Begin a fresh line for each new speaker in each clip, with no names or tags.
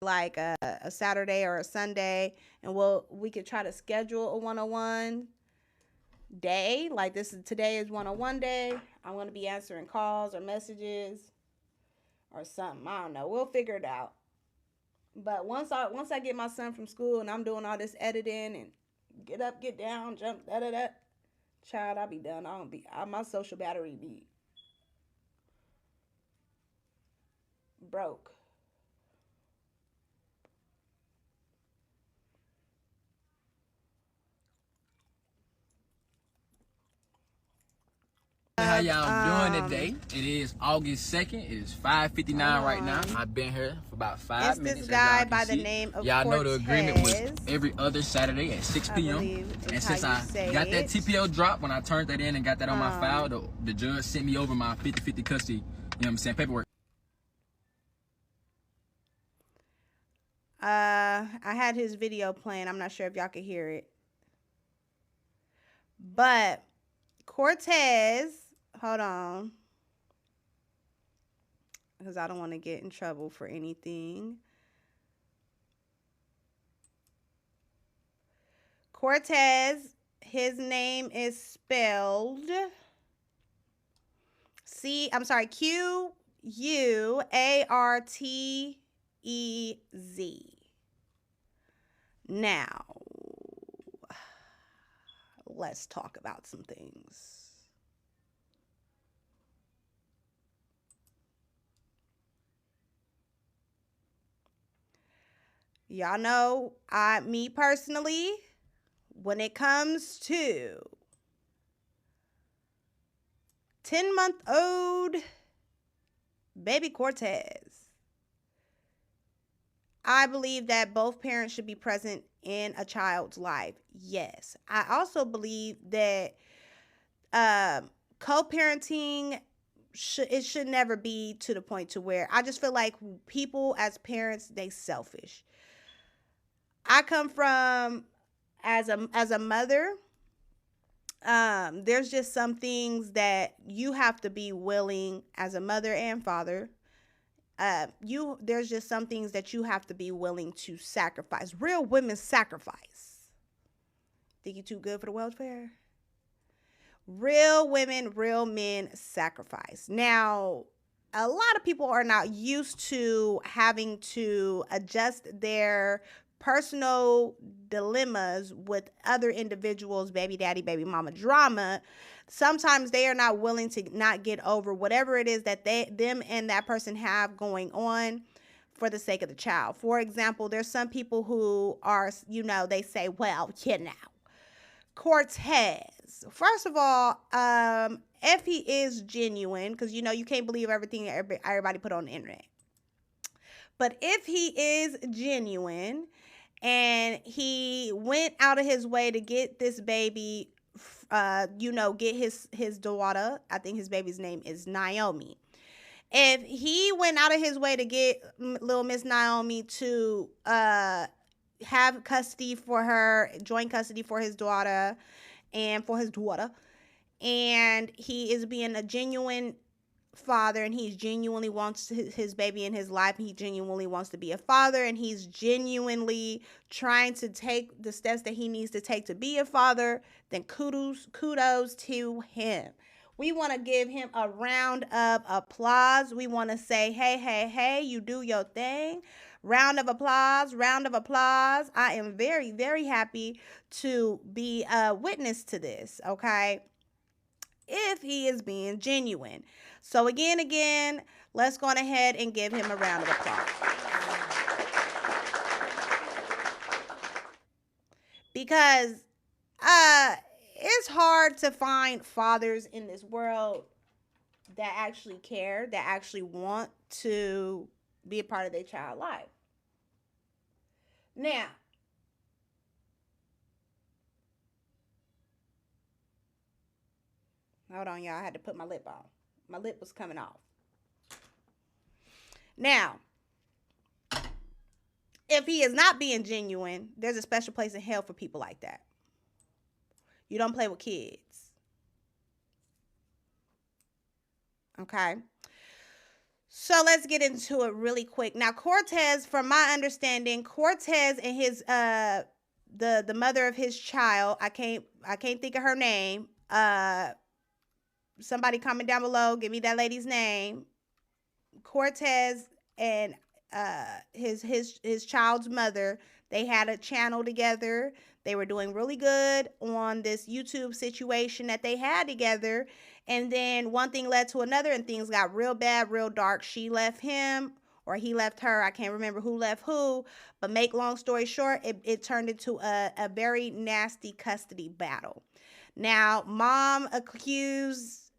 like a Saturday or a Sunday, and we could try to schedule a 101 day. Like today is 101 day. I'm gonna be answering calls or messages or something. I don't know. We'll figure it out. But once I get my son from school and I'm doing all this editing and get up, get down, jump, da da da, child, I'll be done. My social battery be broke.
How y'all doing today? It is August 2nd. It is 5:59 right now. I've been here for about 5 minutes.
It's this guy by the name of
y'all know the agreement was
Cortez.
every other Saturday at 6 p.m. And since I got that TPO drop, when I turned that in and got that on my file, the judge sent me over my 50-50 custody, you know what I'm saying, paperwork.
I had his video playing. I'm not sure if y'all could hear it. But Cortez, hold on, because I don't want to get in trouble for anything. Cortez, his name is spelled Quartez. Now, let's talk about some things. Y'all know, me personally, when it comes to 10-month-old baby Cortez, I believe that both parents should be present in a child's life. Yes. I also believe that co-parenting should never be to the point to where I just feel like people as parents, they selfish. I come from as a mother. There's just some things that you have to be willing as a mother and father. There's just some things that you have to be willing to sacrifice. Real women sacrifice. Think you too good for the welfare? Real women, real men sacrifice. Now, a lot of people are not used to having to adjust their personal dilemmas with other individuals, baby daddy, baby mama drama. Sometimes they are not willing to not get over whatever it is that them and that person have going on for the sake of the child. For example, there's some people who are, they say, well, Cortez. First of all, if he is genuine, because you can't believe everything everybody put on the internet. But if he is genuine and he went out of his way to get this baby, get his daughter, I think his baby's name is Naomi. If he went out of his way to get little Miss Naomi to have custody for her, joint custody for his daughter, and he is being a genuine father, and he genuinely wants his baby in his life, and he genuinely wants to be a father, and he's genuinely trying to take the steps that he needs to take to be a father, then kudos to him. We want to give him a round of applause. We want to say, hey, you do your thing. Round of applause, round of applause. I am very, very happy to be a witness to this, okay? If he is being genuine. So again, let's go on ahead and give him a round of applause. Because it's hard to find fathers in this world that actually care, that actually want to be a part of their child's life. Now, hold on, y'all. I had to put my lip on. My lip was coming off. Now, if he is not being genuine, there's a special place in hell for people like that. You don't play with kids. Okay? So let's get into it really quick. Now, Cortez, from my understanding, Cortez and his the mother of his child, I can't think of her name. Somebody comment down below, give me that lady's name. Cortez and his child's mother, they had a channel together. They were doing really good on this YouTube situation that they had together. And then one thing led to another, and things got real bad, real dark. She left him, or he left her. I can't remember who left who. But make long story short, it turned into a very nasty custody battle. Now, mom accused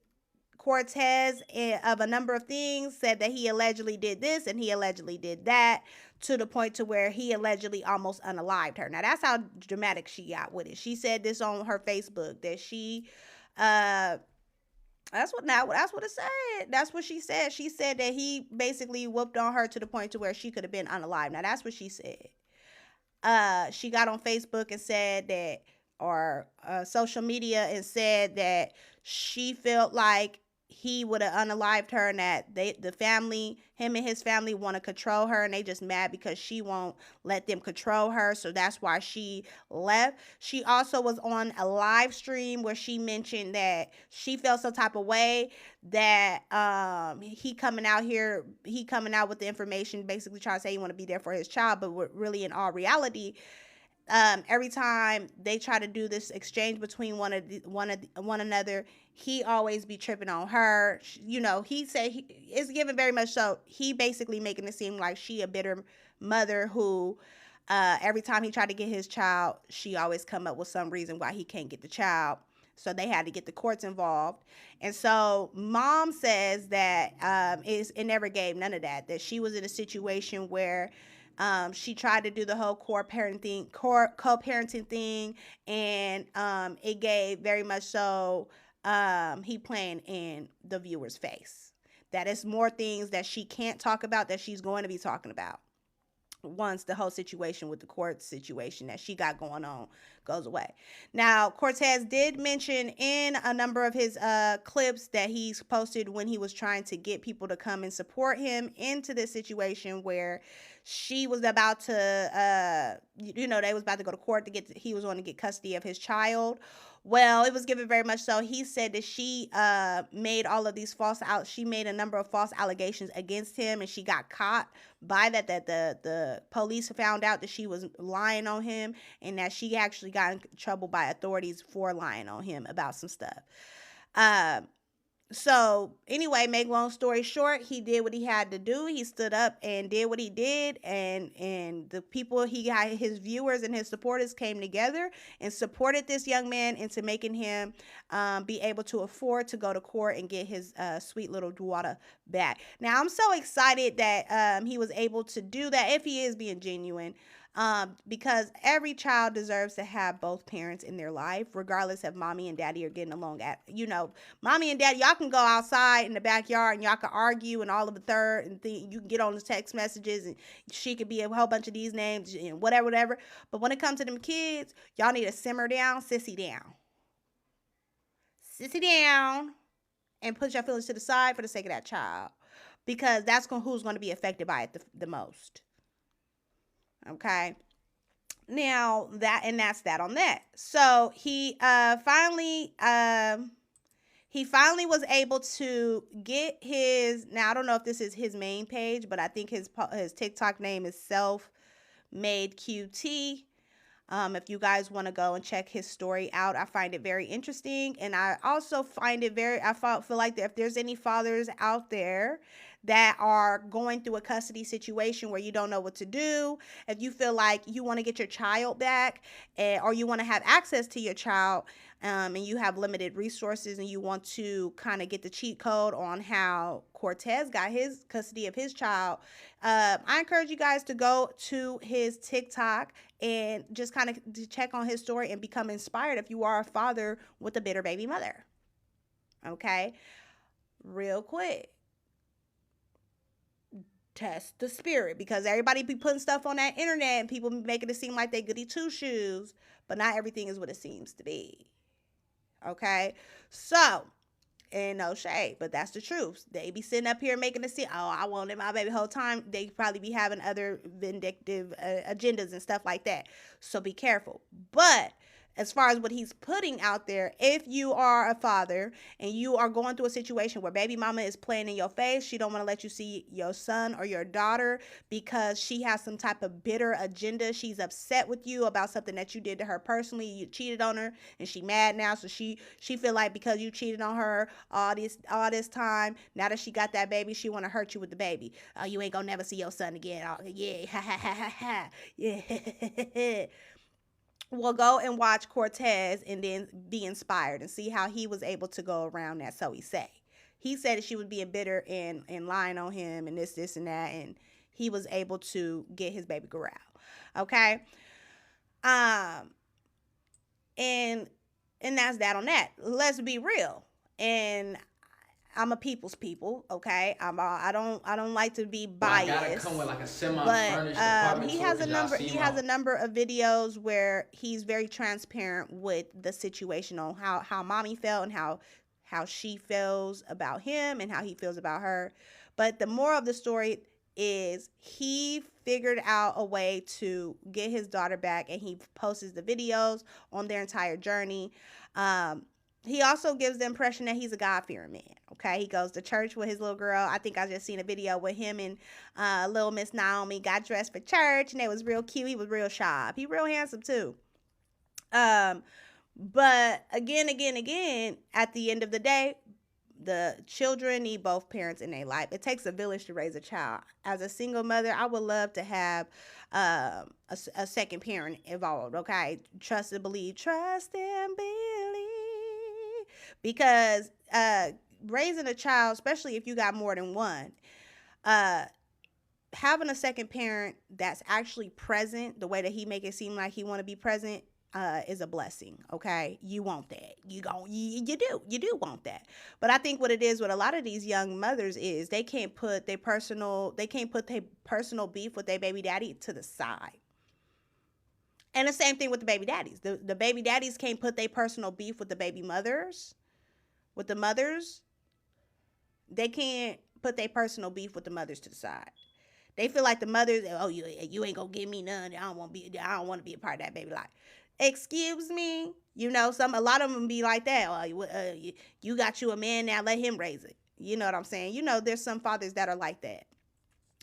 Cortez of a number of things, said that he allegedly did this and he allegedly did that, to the point to where he allegedly almost unalived her. Now, that's how dramatic she got with it. She said this on her Facebook, that she that's what it said. That's what she said. She said that he basically whooped on her to the point to where she could have been unalived. Now, that's what she said. She got on Facebook and said that, or social media, and said that she felt like he would have unalived her, and that him and his family want to control her, and they just mad because she won't let them control her. So that's why she left. She also was on a live stream where she mentioned that she felt some type of way that he coming out with the information, basically trying to say he want to be there for his child, but really in all reality, every time they try to do this exchange between one another, he always be tripping on her. You know, he said it's given very much so. He basically making it seem like she a bitter mother who, every time he tried to get his child, she always come up with some reason why he can't get the child. So they had to get the courts involved. And so mom says that it never gave none of that. That she was in a situation where she tried to do the whole co-parenting thing, and it gave very much so he playing in the viewer's face. That is more things that she can't talk about that she's going to be talking about once the whole situation with the court situation that she got going on goes away. Now, Cortez did mention in a number of his clips that he's posted when he was trying to get people to come and support him into this situation where she was about to, they was about to go to court he was going to get custody of his child. Well, it was given very much so. He said that she made all of these she made a number of false allegations against him, and she got caught by that the police found out that she was lying on him, and that she actually got in trouble by authorities for lying on him about some stuff. So anyway, make long story short, he did what he had to do. He stood up and did what he did, and the people, he got his viewers and his supporters came together and supported this young man into making him be able to afford to go to court and get his sweet little daughter back. Now, I'm so excited that he was able to do that, if he is being genuine. Because every child deserves to have both parents in their life, regardless if mommy and daddy are getting along. Mommy and daddy, y'all can go outside in the backyard and y'all can argue and all of the third, and you can get on the text messages, and she could be a whole bunch of these names and whatever. But when it comes to them kids, y'all need to simmer down, sissy down, and put your feelings to the side for the sake of that child, because that's who's going to be affected by it the most. Okay. Now that's that on that. So he finally was able to get his, now I don't know if this is his main page, but I think his TikTok name is Self-Made QT. If you guys want to go and check his story out, I find it very interesting. And I also find it feel like that if there's any fathers out there that are going through a custody situation where you don't know what to do, if you feel like you want to get your child back, or you want to have access to your child, and you have limited resources, and you want to kind of get the cheat code on how Cortez got his custody of his child, I encourage you guys to go to his TikTok and just kind of check on his story and become inspired if you are a father with a bitter baby mother. Okay? Real quick. Test the spirit, because everybody be putting stuff on that internet and people making it seem like they goody two shoes, but not everything is what it seems to be. Okay, so And no shade, but that's the truth. They be sitting up here making a scene. Oh, I wanted my baby the whole time. They probably be having other vindictive agendas and stuff like that. So be careful. But as far as what he's putting out there, if you are a father and you are going through a situation where baby mama is playing in your face, she don't want to let you see your son or your daughter because she has some type of bitter agenda. She's upset with you about something that you did to her personally. You cheated on her and she mad now, so she feel like because you cheated on her all this time, now that she got that baby, she want to hurt you with the baby. Oh, you ain't gonna never see your son again. Oh, yeah, ha ha ha ha ha, yeah. Well, go and watch Cortez and then be inspired and see how he was able to go around that. So he said that she was being bitter and lying on him and this and that, and he was able to get his baby girl out. Okay. And that's that on that. Let's be real. And I'm a people's people, okay. I don't like to be biased. Well, I gotta come with like a semi-furnished apartment. He has a number of videos where he's very transparent with the situation on how mommy felt and how she feels about him and how he feels about her. But the moral of the story is he figured out a way to get his daughter back, and he posts the videos on their entire journey. He also gives the impression that he's a God-fearing man, okay? He goes to church with his little girl. I think I just seen a video with him and little Miss Naomi got dressed for church, and it was real cute. He was real sharp. He real handsome, too. But again, at the end of the day, the children need both parents in their life. It takes a village to raise a child. As a single mother, I would love to have a second parent involved, okay? Trust and believe. Because raising a child, especially if you got more than one, having a second parent that's actually present the way that he make it seem like he want to be present is a blessing, okay? You want that. You do want that. But I think what it is with a lot of these young mothers is they can't put their personal beef with their baby daddy to the side. And the same thing with the baby daddies. The baby daddies can't put their personal beef with the baby mothers. With the mothers, they can't put their personal beef with the mothers to the side. They feel like the mothers, oh, you ain't gonna give me none. I don't want to be a part of that baby life. Excuse me, a lot of them be like that. Oh, you got you a man now, let him raise it. You know what I'm saying? There's some fathers that are like that.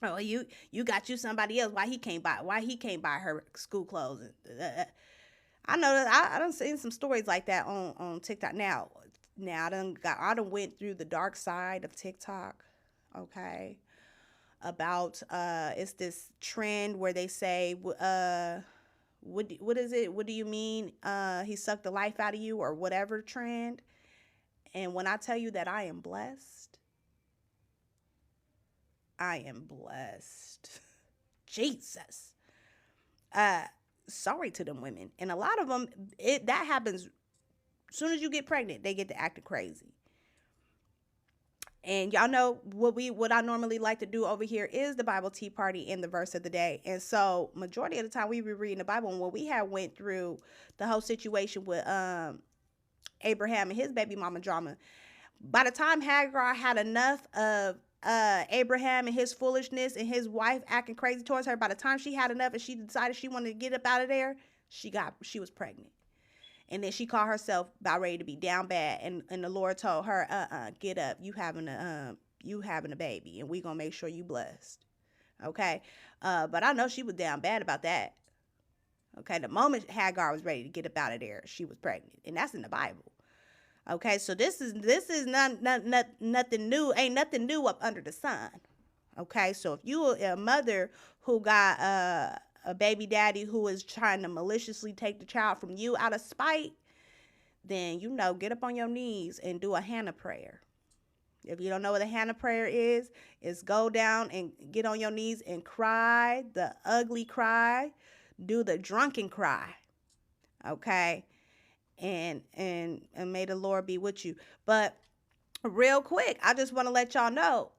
Oh, you got you somebody else. Why he can't buy her school clothes? I know that I done seen some stories like that on TikTok. Now I done went through the dark side of TikTok. Okay, about it's this trend where they say what is it? What do you mean? He sucked the life out of you or whatever trend. And when I tell you that I am blessed, I am blessed. Jesus. Sorry to them women. And a lot of them, that happens as soon as you get pregnant, they get to acting crazy. And y'all know what I normally like to do over here is the Bible Tea Party and the verse of the day. And so majority of the time we be reading the Bible, and when we had went through the whole situation with Abraham and his baby mama drama, by the time Hagar had enough of Abraham and his foolishness and his wife acting crazy towards her, by the time she had enough and she decided she wanted to get up out of there, she was pregnant. And then she called herself about ready to be down bad. And the Lord told her, get up. You having a baby, and we gonna make sure you blessed. Okay. But I know she was down bad about that. Okay. The moment Hagar was ready to get up out of there, she was pregnant. And that's in the Bible. Okay. So this is nothing new. Ain't nothing new up under the sun. Okay. So if you are a mother who got a baby daddy who is trying to maliciously take the child from you out of spite, then get up on your knees and do a Hannah prayer. If you don't know what a Hannah prayer is go down and get on your knees and cry the ugly cry, do the drunken cry, okay? And may the Lord be with you. But real quick, I just want to let y'all know,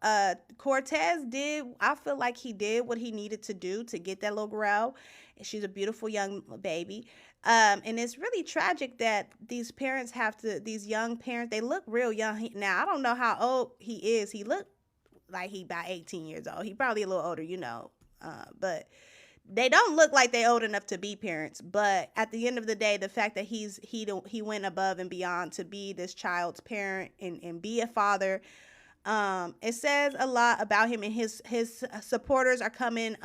Cortez did, I feel like he did what he needed to do to get that little girl. She's a beautiful young baby. And it's really tragic that these parents have to, these young parents, they look real young. Now, I don't know how old he is. He looked like he about 18 years old. He probably a little older, but they don't look like they old enough to be parents. But at the end of the day, the fact that he went above and beyond to be this child's parent and be a father, it says a lot about him, and his supporters are coming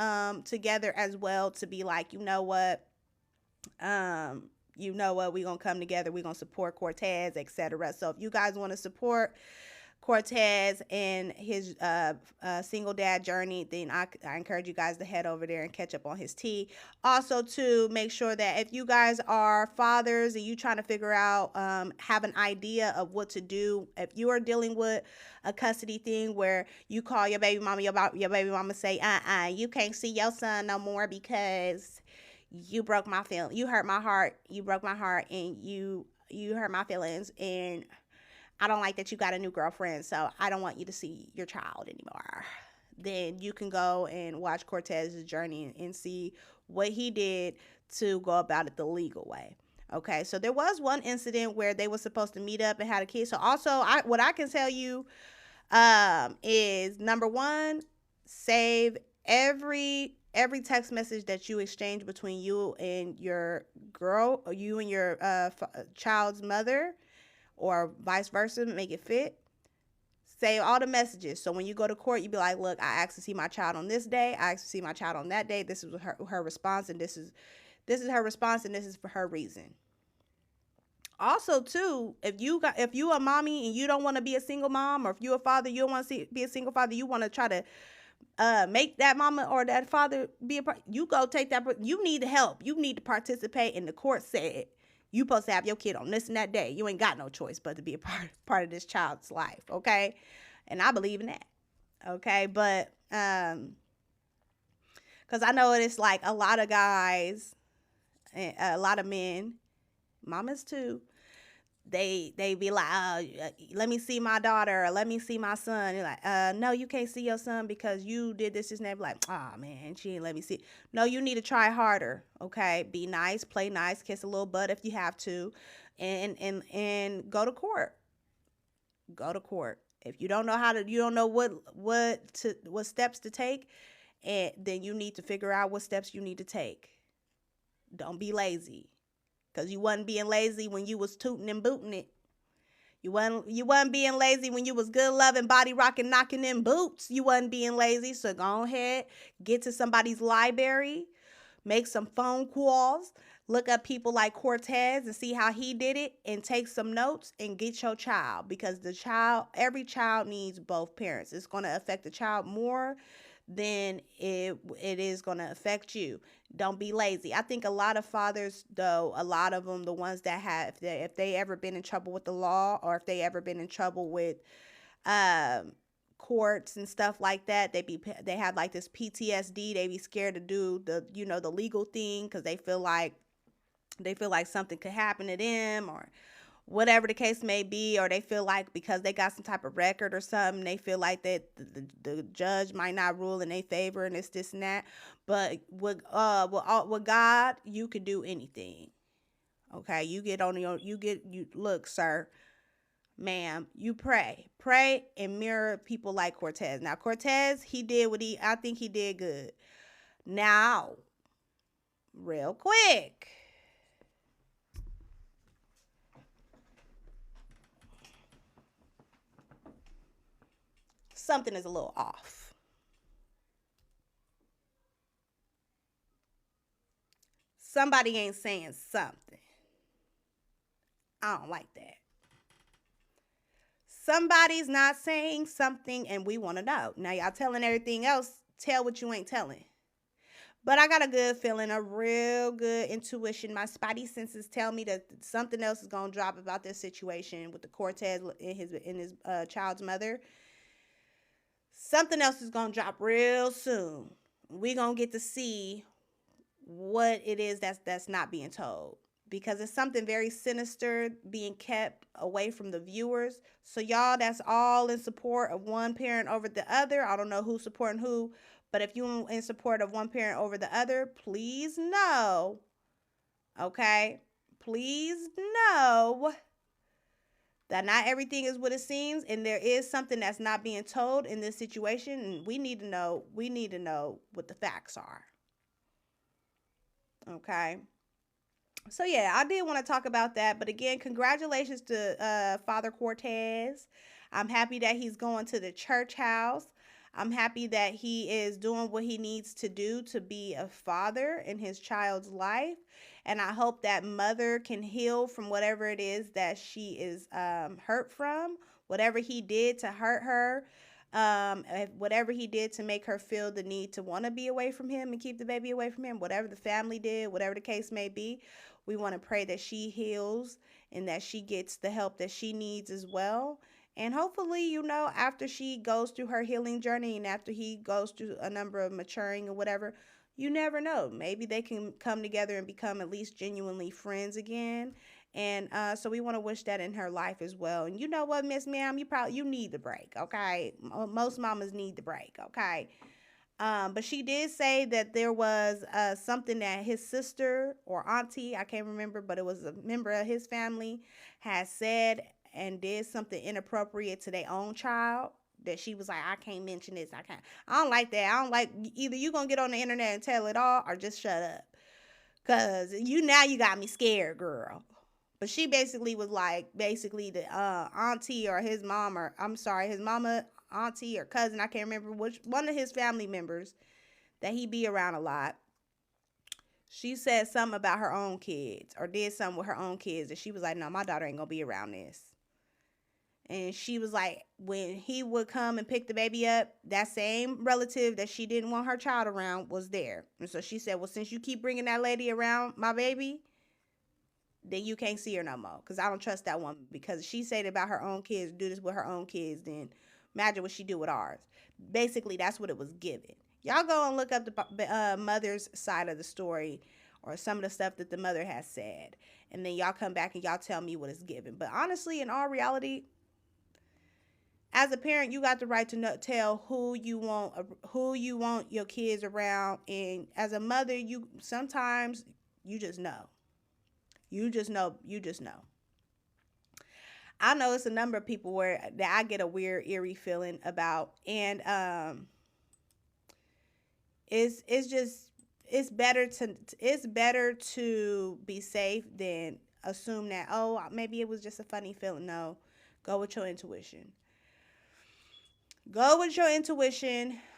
together as well to be like, we're gonna come together, we're gonna support Cortez, etc. So if you guys want to support Cortez and his single dad journey, then I encourage you guys to head over there and catch up on his tea. Also, to make sure that if you guys are fathers and you trying to figure out, have an idea of what to do, if you are dealing with a custody thing where you call your baby mama, your baby mama say, you can't see your son no more because you broke my feelings, you hurt my heart, you broke my heart, and you hurt my feelings, and I don't like that you got a new girlfriend, so I don't want you to see your child anymore. Then you can go and watch Cortez's journey and see what he did to go about it the legal way. Okay, so there was one incident where they were supposed to meet up and had a kid. So also, what I can tell you is, number one, save every text message that you exchange between you and your girl, or you and your child's mother, or vice versa. Make it fit. Save all the messages. So when you go to court, you be like, look, I asked to see my child on this day. I asked to see my child on that day. This is her response, and this is her response, and this is for her reason. Also, too, if you a mommy and you don't want to be a single mom, or if you a father, you don't want to be a single father, you want to try to make that mama or that father be a part, you go take that. You need help. You need to participate. And the court said you supposed to have your kid on this and that day. You ain't got no choice but to be a part of this child's life, okay? And I believe in that, okay? But because I know it's like a lot of guys, a lot of men, mamas too, they be like, let me see my daughter, or let me see my son. You're like, no, you can't see your son because you did this and that. Like, oh man, she ain't let me see. No, you need to try harder. Okay, be nice, play nice, kiss a little butt if you have to, and go to court. Go to court. If you don't know you don't know what steps to take, and then you need to figure out what steps you need to take. Don't be lazy. Because you wasn't being lazy when you was tooting and booting it. You wasn't being lazy when you was good loving, body rocking, knocking in boots. You wasn't being lazy. So go ahead, get to somebody's library, make some phone calls, look up people like Cortez and see how he did it, and take some notes and get your child. Because every child needs both parents. It's going to affect the child more than it is going to affect you. Don't be lazy. I think a lot of fathers, though, a lot of them, the ones that have, if they ever been in trouble with the law, or if they ever been in trouble with courts and stuff like that, they have like this PTSD. They be scared to do the legal thing because they feel like something could happen to them, or whatever the case may be, or they feel like because they got some type of record or something, they feel like that the judge might not rule in their favor, and this and that. But with God, you could do anything. Okay, you look, sir, ma'am, you pray and mirror people like Cortez. Now Cortez, I think he did good. Now, real quick, something is a little off. Somebody ain't saying something. I don't like that. Somebody's not saying something, and we want to know. Now, y'all telling everything else, tell what you ain't telling. But I got a good feeling, a real good intuition. My spidey senses tell me that something else is going to drop about this situation with the Cortez and his child's mother. Something else is going to drop real soon. We're going to get to see what it is that's not being told. because it's something very sinister being kept away from the viewers. So y'all that's all in support of one parent over the other, I don't know who's supporting who, but if you in support of one parent over the other, please know, okay? Please know that not everything is what it seems, and there is something that's not being told in this situation, and we need to know what the facts are. Okay? So yeah, I did want to talk about that, but again, congratulations to Father Cortez. I'm happy that he's going to the church house. I'm happy that he is doing what he needs to do to be a father in his child's life. And I hope that mother can heal from whatever it is that she is hurt from, whatever he did to hurt her, whatever he did to make her feel the need to want to be away from him and keep the baby away from him, whatever the family did, whatever the case may be. We want to pray that she heals and that she gets the help that she needs as well. And hopefully, after she goes through her healing journey and after he goes through a number of maturing or whatever, you never know. Maybe they can come together and become at least genuinely friends again. And so we want to wish that in her life as well. And you know what, Miss Ma'am, you need the break, okay? Most mamas need the break, okay? But she did say that there was something that his sister or auntie, I can't remember, but it was a member of his family, had said and did something inappropriate to their own child, that she was like, I can't mention this. I don't like that. I don't like, either you going to get on the internet and tell it all or just shut up. Because you got me scared, girl. But she basically was like, the auntie or his mom, or I'm sorry, his mama, auntie or cousin, I can't remember which one of his family members that he be around a lot. She said something about her own kids or did something with her own kids. And she was like, no, my daughter ain't going to be around this. And she was like, when he would come and pick the baby up, that same relative that she didn't want her child around was there. And so she said, well, since you keep bringing that lady around my baby, then you can't see her no more. Because I don't trust that woman. Because she said about her own kids, do this with her own kids, then imagine what she do with ours. Basically, that's what it was given. Y'all go and look up the mother's side of the story or some of the stuff that the mother has said. And then y'all come back and y'all tell me what it's given. But honestly, in all reality, as a parent, you got the right to tell who you want your kids around. And as a mother, sometimes you just know. You just know. I know it's a number of people that I get a weird, eerie feeling about, and it's better to be safe than assume that, oh, maybe it was just a funny feeling. No, go with your intuition.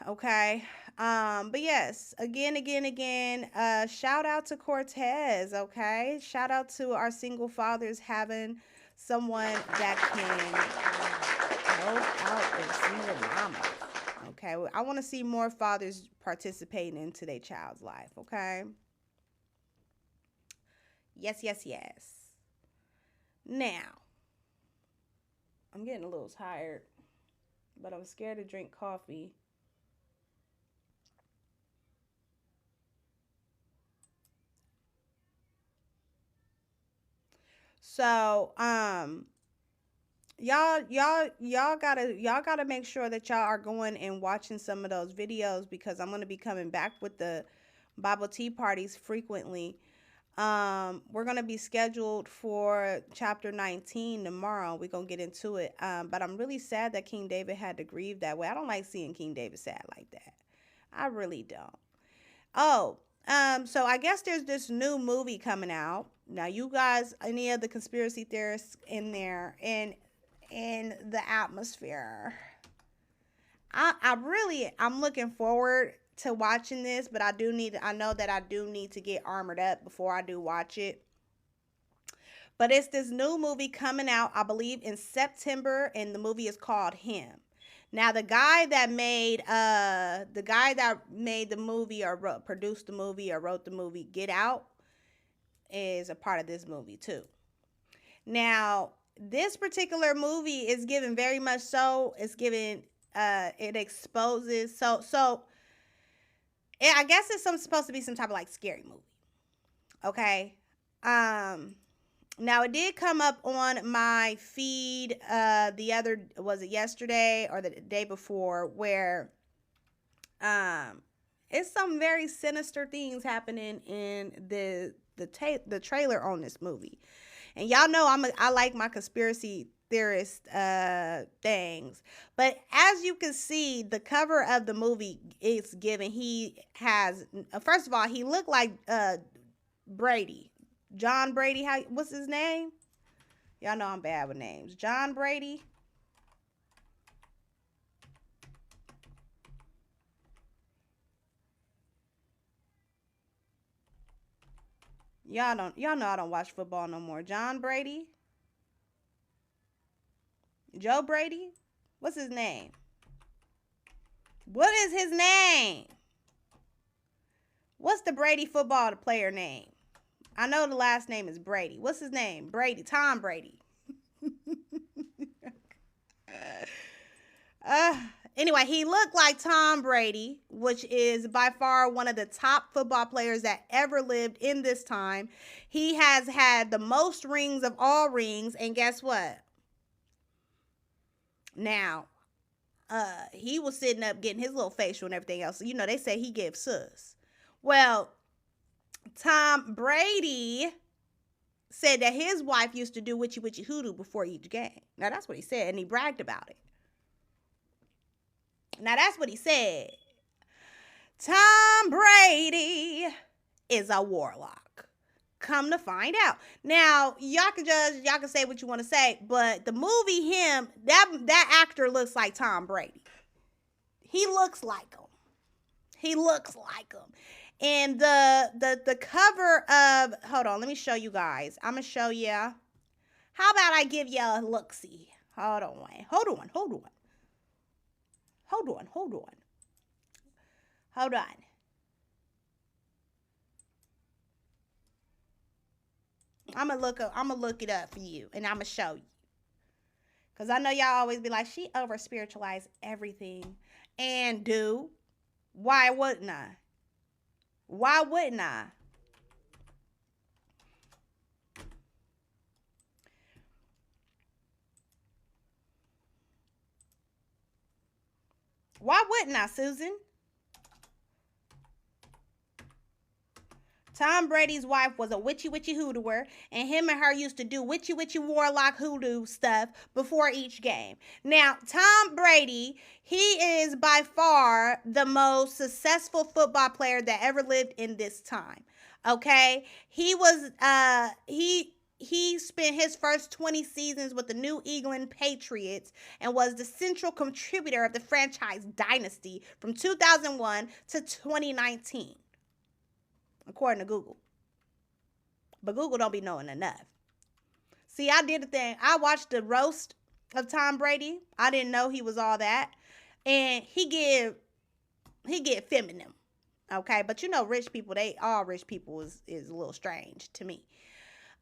Okay. But yes, again, shout out to Cortez, okay? Shout out to our single fathers having someone that can help out their single mamas, okay? I want to see more fathers participating into their child's life, okay? Yes. Now, I'm getting a little tired, but I'm scared to drink coffee. So, y'all gotta make sure that y'all are going and watching some of those videos, because I'm gonna be coming back with the Bible tea parties frequently. We're gonna be scheduled for chapter 19 tomorrow. We're gonna get into it. But I'm really sad that King David had to grieve that way. I don't like seeing King David sad like that. I really don't. Oh, so I guess there's this new movie coming out. Now, you guys, any of the conspiracy theorists in there, in the atmosphere, I'm looking forward to watching this, but I know that I do need to get armored up before I do watch it. But it's this new movie coming out, I believe, in September, and the movie is called Him. Now, the guy that made the movie or produced the movie or wrote the movie, Get Out, is a part of this movie too. Now, this particular movie is given very much so. It's given, it exposes. So I guess it's supposed to be some type of like scary movie. Okay. Now it did come up on my feed was it yesterday or the day before, where it's some very sinister things happening in the trailer on this movie. And y'all know I like my conspiracy theorist things. But as you can see, the cover of the movie is given. He has, first of all, he looked like Brady. John Brady, what's his name? Y'all know I'm bad with names. John Brady. Y'all know I don't watch football no more. John Brady? Joe Brady? What's his name? What is his name? What's the Brady football player name? I know the last name is Brady. What's his name? Brady. Tom Brady. Anyway, he looked like Tom Brady, which is by far one of the top football players that ever lived in this time. He has had the most rings of all rings, and guess what? Now, he was sitting up getting his little facial and everything else. You know, they say he gives sus. Well, Tom Brady said that his wife used to do witchy witchy hoodoo before each game. Now, that's what he said, and he bragged about it. Now, that's what he said. Tom Brady is a warlock. Come to find out. Now, y'all can say what you want to say, but the movie, that actor looks like Tom Brady. He looks like him. And the cover of, hold on, let me show you guys. I'm going to show you. How about I give you a look-see? Hold on. I'm gonna look it up for you, and I'm gonna show you. Because I know y'all always be like, she over-spiritualized everything. And do. Why wouldn't I? Why wouldn't I? Why wouldn't I, Susan? Tom Brady's wife was a witchy hoodooer, and him and her used to do witchy warlock hoodoo stuff before each game. Now, Tom Brady, he is by far the most successful football player that ever lived in this time. Okay? He was he spent his first 20 seasons with the New England Patriots and was the central contributor of the franchise dynasty from 2001 to 2019. According to Google. But Google don't be knowing enough. See, I did the thing. I watched the roast of Tom Brady. I didn't know he was all that. And he get feminine. Okay? But you know, rich people, all rich people is a little strange to me.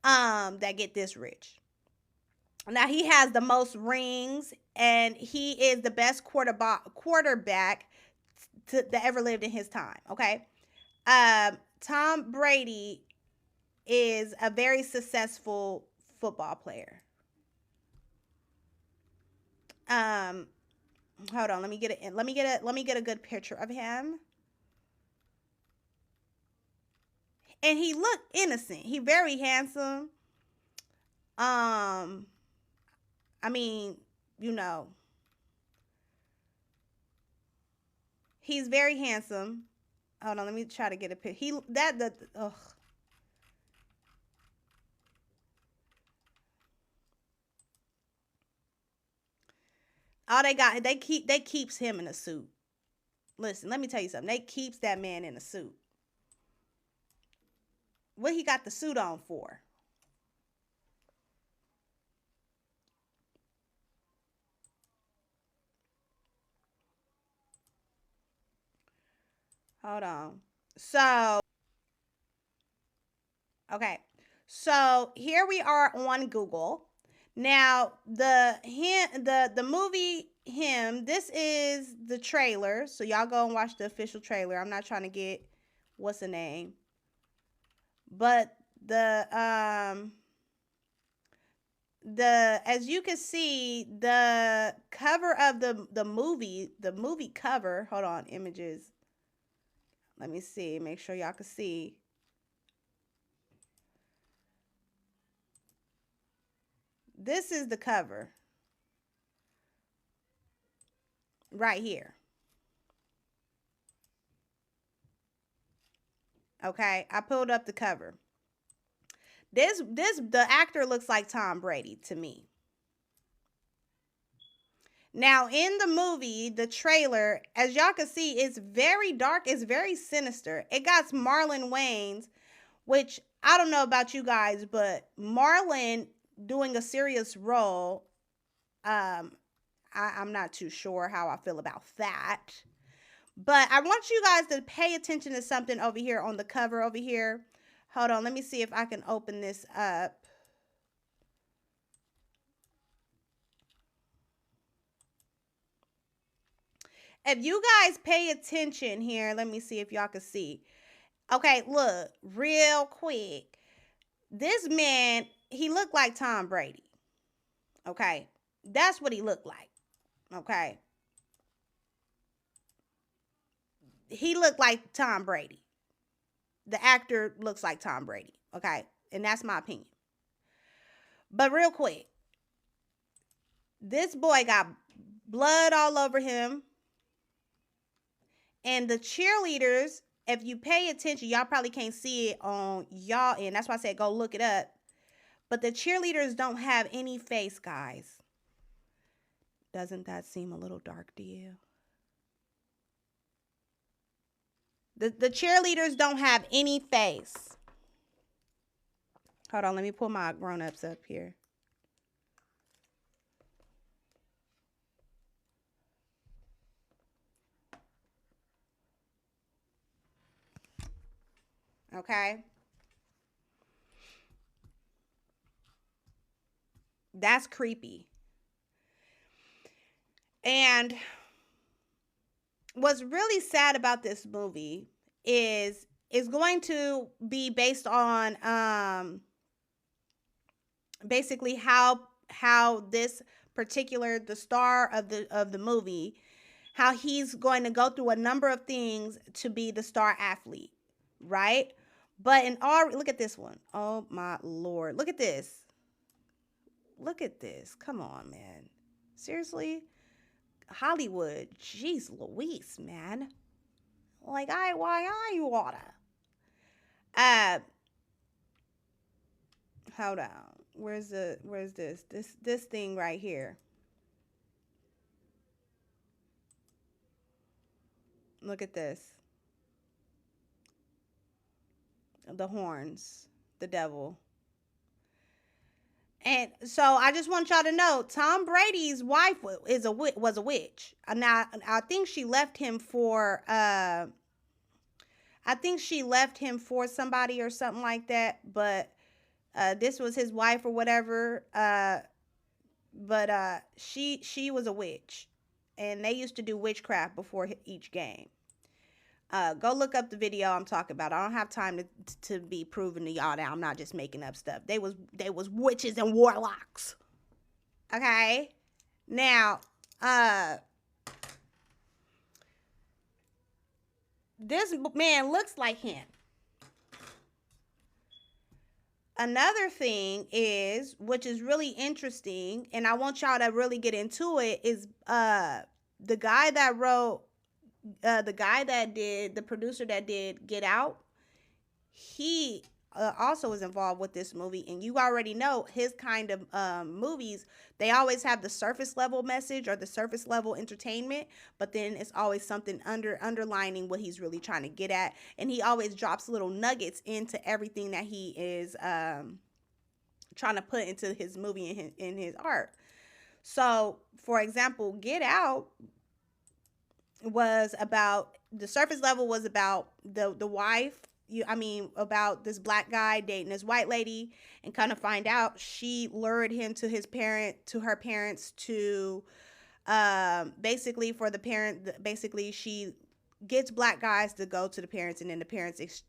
That get this rich. Now, he has the most rings, and he is the best quarterback that ever lived in his time. Okay? Tom Brady is a very successful football player. Hold on, let me get a good picture of him. And he looked innocent. He very handsome. I mean, you know, he's very handsome. Hold on, let me try to get a picture. They keeps him in a suit. Listen, let me tell you something. They keeps that man in a suit. What he got the suit on for? Hold on. Okay. So here we are on Google. Now the movie Him, this is the trailer. So y'all go and watch the official trailer. I'm not trying to get what's the name. But as you can see, the cover of the movie cover, hold on, images. Let me see, make sure y'all can see. This is the cover. Right here. Okay, I pulled up the cover. The actor looks like Tom Brady to me. Now, in the movie, the trailer, as y'all can see, it's very dark. It's very sinister. It got Marlon Wayans, which I don't know about you guys, but Marlon doing a serious role, I'm not too sure how I feel about that. But I want you guys to pay attention to something over here on the cover over here. Hold on, let me see if I can open this up. If you guys pay attention here, let me see if y'all can see. Okay, look, real quick. This man, he looked like Tom Brady. Okay, that's what he looked like. Okay. He looked like Tom Brady. The actor looks like Tom Brady. Okay, and that's my opinion. But real quick, this boy got blood all over him. And the cheerleaders, if you pay attention, y'all probably can't see it on y'all end. That's why I said go look it up. But the cheerleaders don't have any face, guys. Doesn't that seem a little dark to you? The cheerleaders don't have any face. Hold on, let me pull my grown-ups up here. Okay. That's creepy. And what's really sad about this movie is it's going to be based on basically how this particular the star of the movie, how he's going to go through a number of things to be the star athlete, right? But in all, look at this one. Oh my Lord. Look at this. Look at this. Come on, man. Seriously? Hollywood. Jeez Louise, man. Like, why are you water? Hold on. Where's this? This thing right here. Look at this. The horns. The devil. And so I just want y'all to know, Tom Brady's wife was a witch. Now I think she left him for somebody or something like that. But this was his wife or whatever. But she was a witch, and they used to do witchcraft before each game. Go look up the video I'm talking about. I don't have time to be proving to y'all that I'm not just making up stuff. They was witches and warlocks. Okay? Now, this man looks like him. Another thing is, which is really interesting, and I want y'all to really get into it, is the guy that wrote the producer that did Get Out, he also was involved with this movie. And you already know his kind of movies, they always have the surface level message or the surface level entertainment, but then it's always something underlining what he's really trying to get at. And he always drops little nuggets into everything that he is trying to put into his movie and in his art. So, for example, Get Out was about, the surface level was about the wife, about this black guy dating this white lady, and kind of find out she lured him to her parents to basically for the parent, basically she gets black guys to go to the parents, and then the parents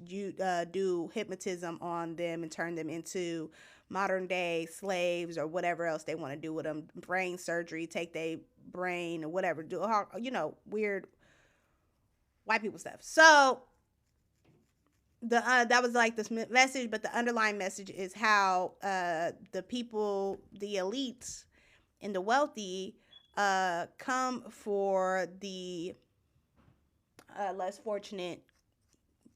you do hypnotism on them and turn them into modern day slaves or whatever else they want to do with them. Brain surgery, take their brain or whatever, do weird white people stuff. So the that was like this message, but the underlying message is how the people, the elites and the wealthy come for the less fortunate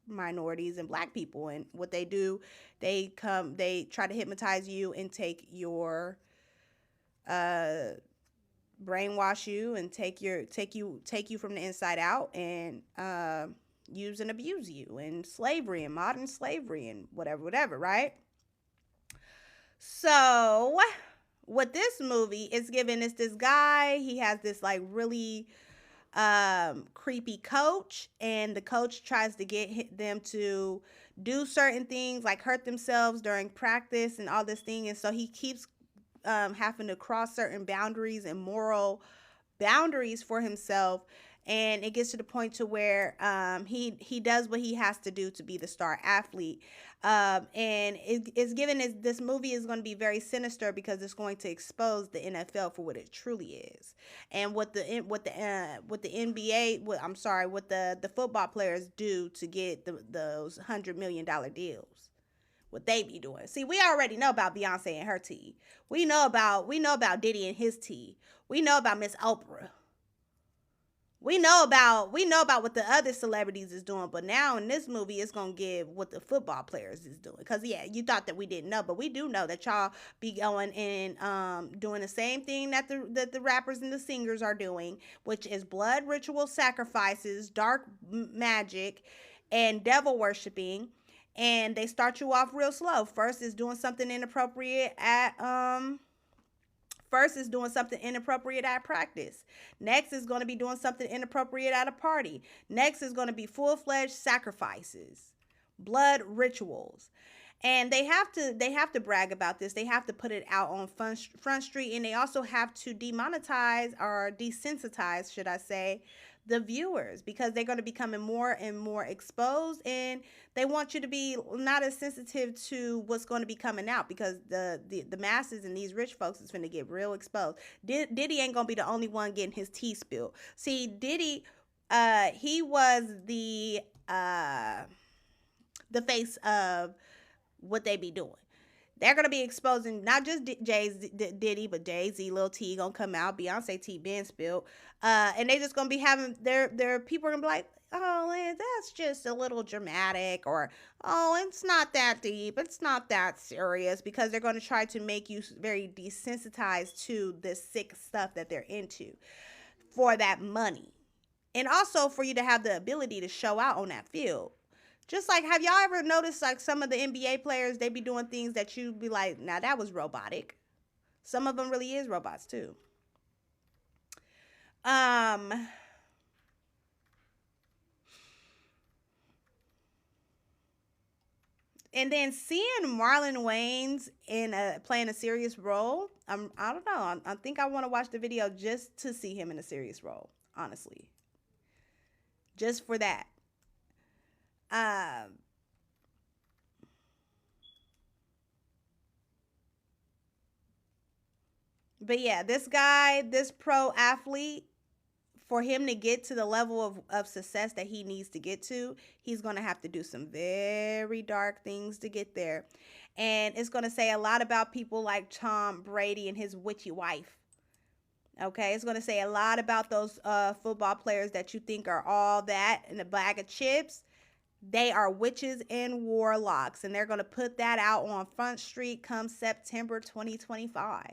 minorities and black people. And what they do, they try to hypnotize you and take your brainwash you and take you from the inside out, and use and abuse you, and slavery and modern slavery and whatever, right? So what this movie is giving is this guy, he has this like really creepy coach, and the coach tries to get them to do certain things like hurt themselves during practice and all this thing. And so he keeps having to cross certain boundaries and moral boundaries for himself, and it gets to the point to where he does what he has to do to be the star athlete. And it's given this movie is going to be very sinister because it's going to expose the NFL for what it truly is, and what the NBA, what the football players do to get those $100 million deals. What they be doing. See, we already know about Beyonce and her tea. We know about Diddy and his tea. We know about Miss Oprah. We know about what the other celebrities is doing, but now in this movie, it's gonna give what the football players is doing. Cause yeah, you thought that we didn't know, but we do know that y'all be going and doing the same thing that the rappers and the singers are doing, which is blood ritual sacrifices, dark magic, and devil worshiping. And they start you off real slow. First is doing something inappropriate at practice. Next is going to be doing something inappropriate at a party. Next is going to be full-fledged sacrifices, blood rituals. And they have to brag about this. They have to put it out on Front Street, and they also have to demonetize or desensitize, should I say, the viewers, because they're going to be becoming more and more exposed, and they want you to be not as sensitive to what's going to be coming out, because the masses and these rich folks is going to get real exposed. Diddy ain't going to be the only one getting his tea spilled. See, Diddy, he was the face of what they be doing. They're going to be exposing not just Diddy, but Jay-Z, Lil T going to come out, Beyonce tea been spilled. And they just going to be having their people are going to be like, oh, that's just a little dramatic, or, oh, it's not that deep, it's not that serious, because they're going to try to make you very desensitized to this sick stuff that they're into for that money. And also for you to have the ability to show out on that field. Just like, have y'all ever noticed, like, some of the NBA players, they be doing things that you be like, now that was robotic. Some of them really is robots too. And then seeing Marlon Wayans playing a serious role, I don't know. I think I want to watch the video just to see him in a serious role, honestly. Just for that. But yeah, this guy, this pro athlete, for him to get to the level of success that he needs to get to, he's going to have to do some very dark things to get there. And it's going to say a lot about people like Tom Brady and his witchy wife. Okay, it's going to say a lot about those football players that you think are all that in a bag of chips. They are witches and warlocks, and they're going to put that out on Front Street come September 2025.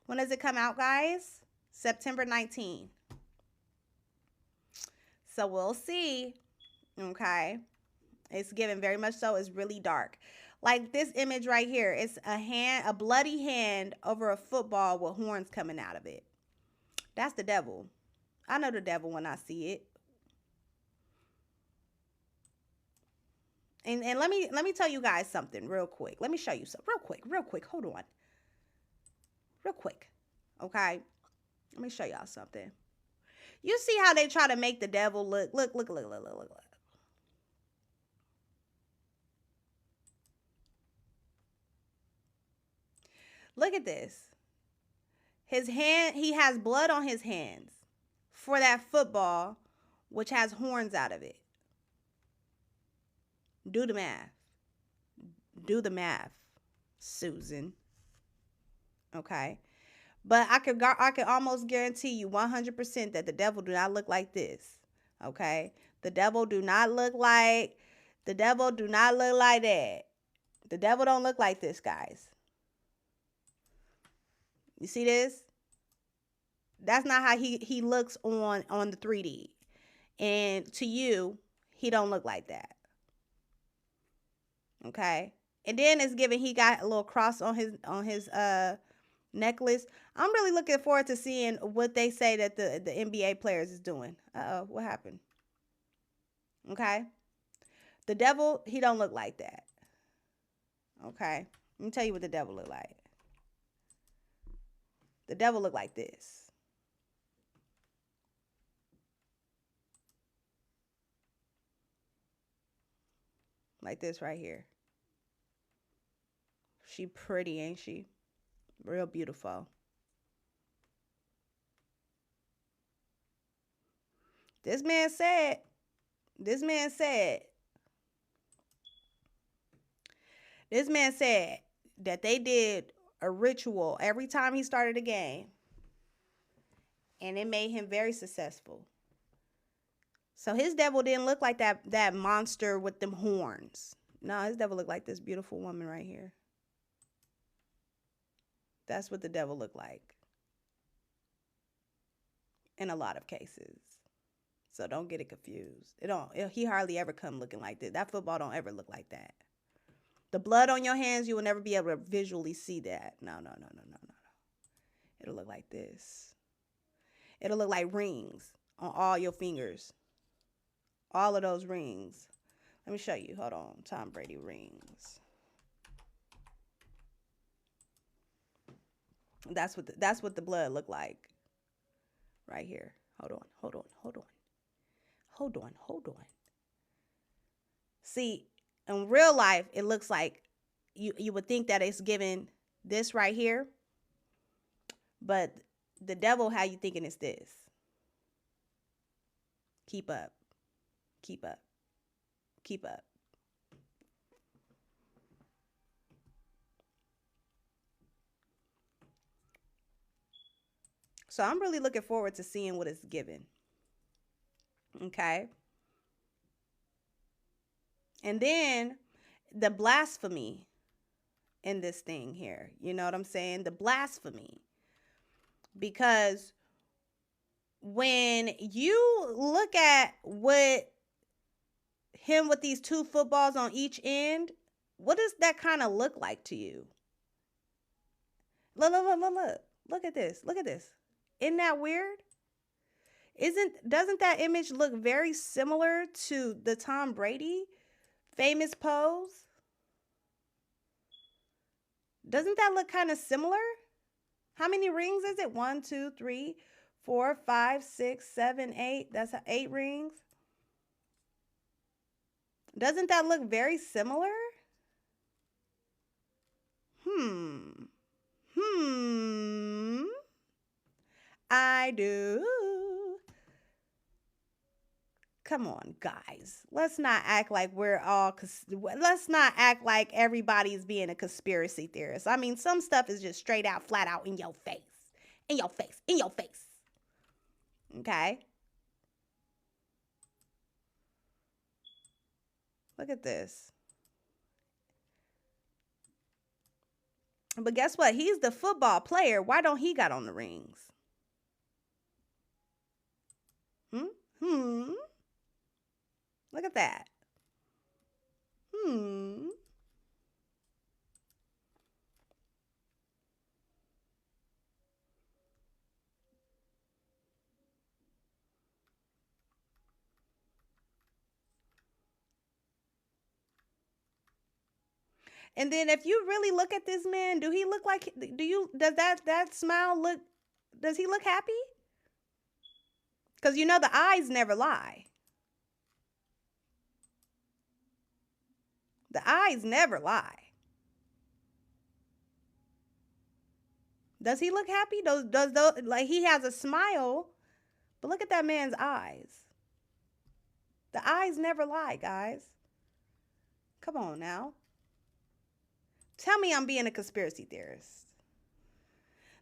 When does it come out, guys? September 19th. So we'll see. Okay. It's given very much so. It's really dark. Like this image right here. It's a bloody hand over a football with horns coming out of it. That's the devil. I know the devil when I see it. And let me tell you guys something real quick. Let me show you something real quick. Hold on. Real quick. Okay. Let me show y'all something. You see how they try to make the devil look. Look. Look at this. His hand, he has blood on his hands for that football, which has horns out of it. Do the math. Do the math, Susan. Okay. But I could almost guarantee you 100% that the devil do not look like this. Okay? The devil do not look like that. The devil don't look like this, guys. You see this? That's not how he looks on the 3D. And to you, he don't look like that. Okay? And then it's given he got a little cross on his necklace. I'm really looking forward to seeing what they say that the NBA players is doing. Uh-oh, what happened? Okay? The devil, he don't look like that. Okay? Let me tell you what the devil look like. The devil look like this. Like this right here. She pretty, ain't she? Real beautiful. This man said that they did a ritual every time he started a game. And it made him very successful. So his devil didn't look like that monster with them horns. No, his devil looked like this beautiful woman right here. That's what the devil looked like. In a lot of cases. So don't get it confused. He hardly ever come looking like this. That football don't ever look like that. The blood on your hands, you will never be able to visually see that. No. It'll look like this. It'll look like rings on all your fingers. All of those rings. Let me show you. Hold on. Tom Brady rings. That's what the blood looked like. Right here. Hold on. See, in real life, it looks like you would think that it's given this right here. But the devil, how you thinking it's this? Keep up. So I'm really looking forward to seeing what it's given. Okay. And then the blasphemy in this thing here. You know what I'm saying? The blasphemy. Because when you look at what him with these two footballs on each end, what does that kind of look like to you? Look. Look at this. Isn't that weird? Doesn't that image look very similar to the Tom Brady famous pose? Doesn't that look kind of similar? How many rings is it? 1, 2, 3, 4, 5, 6, 7, 8. That's 8 rings. Doesn't that look very similar? I do. Come on, guys. Let's not act like let's not act like everybody's being a conspiracy theorist. I mean, some stuff is just straight out, flat out in your face. Okay? Look at this. But guess what? He's the football player. Why don't he got on the rings? Look at that. And then if you really look at this man, does that smile look, does he look happy? Because you know the eyes never lie. The eyes never lie. Does he look happy? Does those, like, he has a smile, but look at that man's eyes. The eyes never lie, guys. Come on now. Tell me I'm being a conspiracy theorist.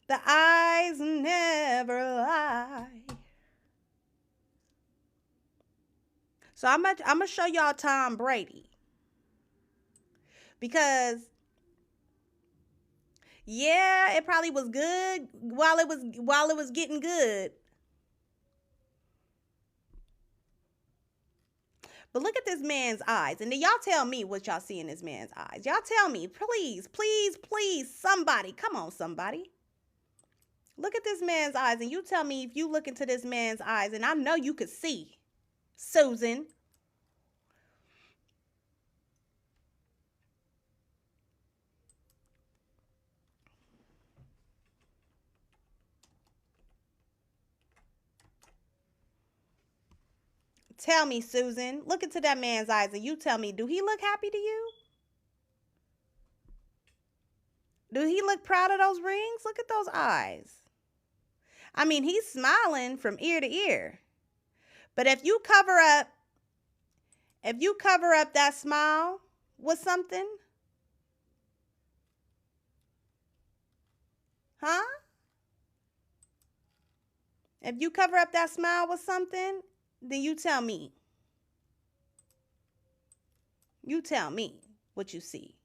The eyes never lie. So I'm gonna show y'all Tom Brady. Because yeah, it probably was good while it was getting good. But look at this man's eyes. And then y'all tell me what y'all see in this man's eyes. Y'all tell me, please, please, please, somebody. Come on, somebody. Look at this man's eyes, and you tell me if you look into this man's eyes, and I know you could see, Susan. Tell me, Susan. Look into that man's eyes, and you tell me, do he look happy to you? Do he look proud of those rings? Look at those eyes. I mean, he's smiling from ear to ear. But if you cover up that smile with something, huh? If you cover up that smile with something, then you tell me. You tell me what you see.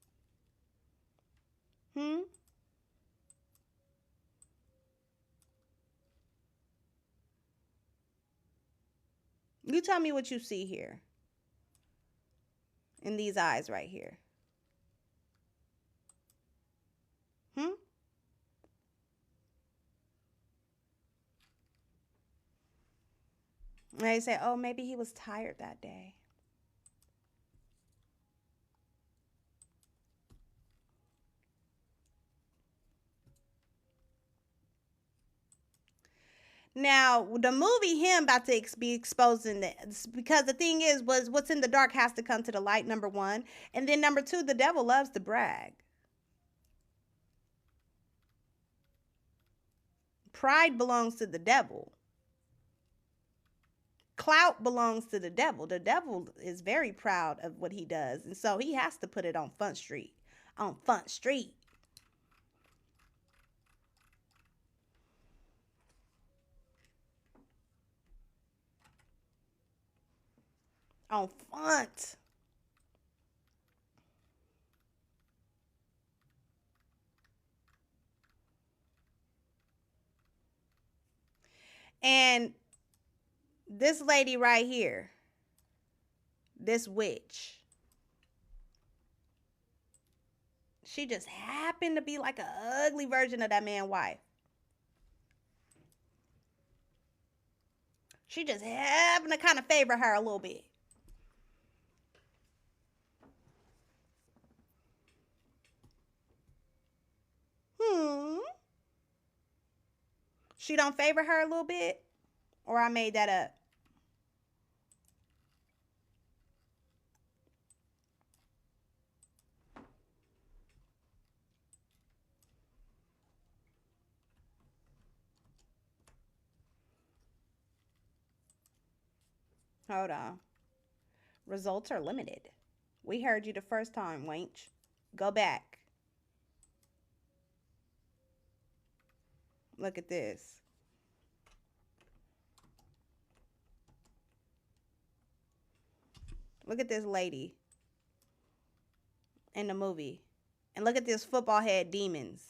You tell me what you see here. In these eyes right here. And they say, oh, maybe he was tired that day. Now, the movie, him about to be exposing this, because the thing is, was what's in the dark has to come to the light, number one. And then number two, the devil loves to brag. Pride belongs to the devil. Clout belongs to the devil. The devil is very proud of what he does. And so he has to put it on Front Street. On Front Street. On front. And this lady right here, this witch, she just happened to be like an ugly version of that man's wife. She just happened to kind of favor her a little bit. She don't favor her a little bit? Or I made that up? Hold on. Results are limited. We heard you the first time, wench. Go back. Look at this. Look at this lady in the movie. And look at this football head demons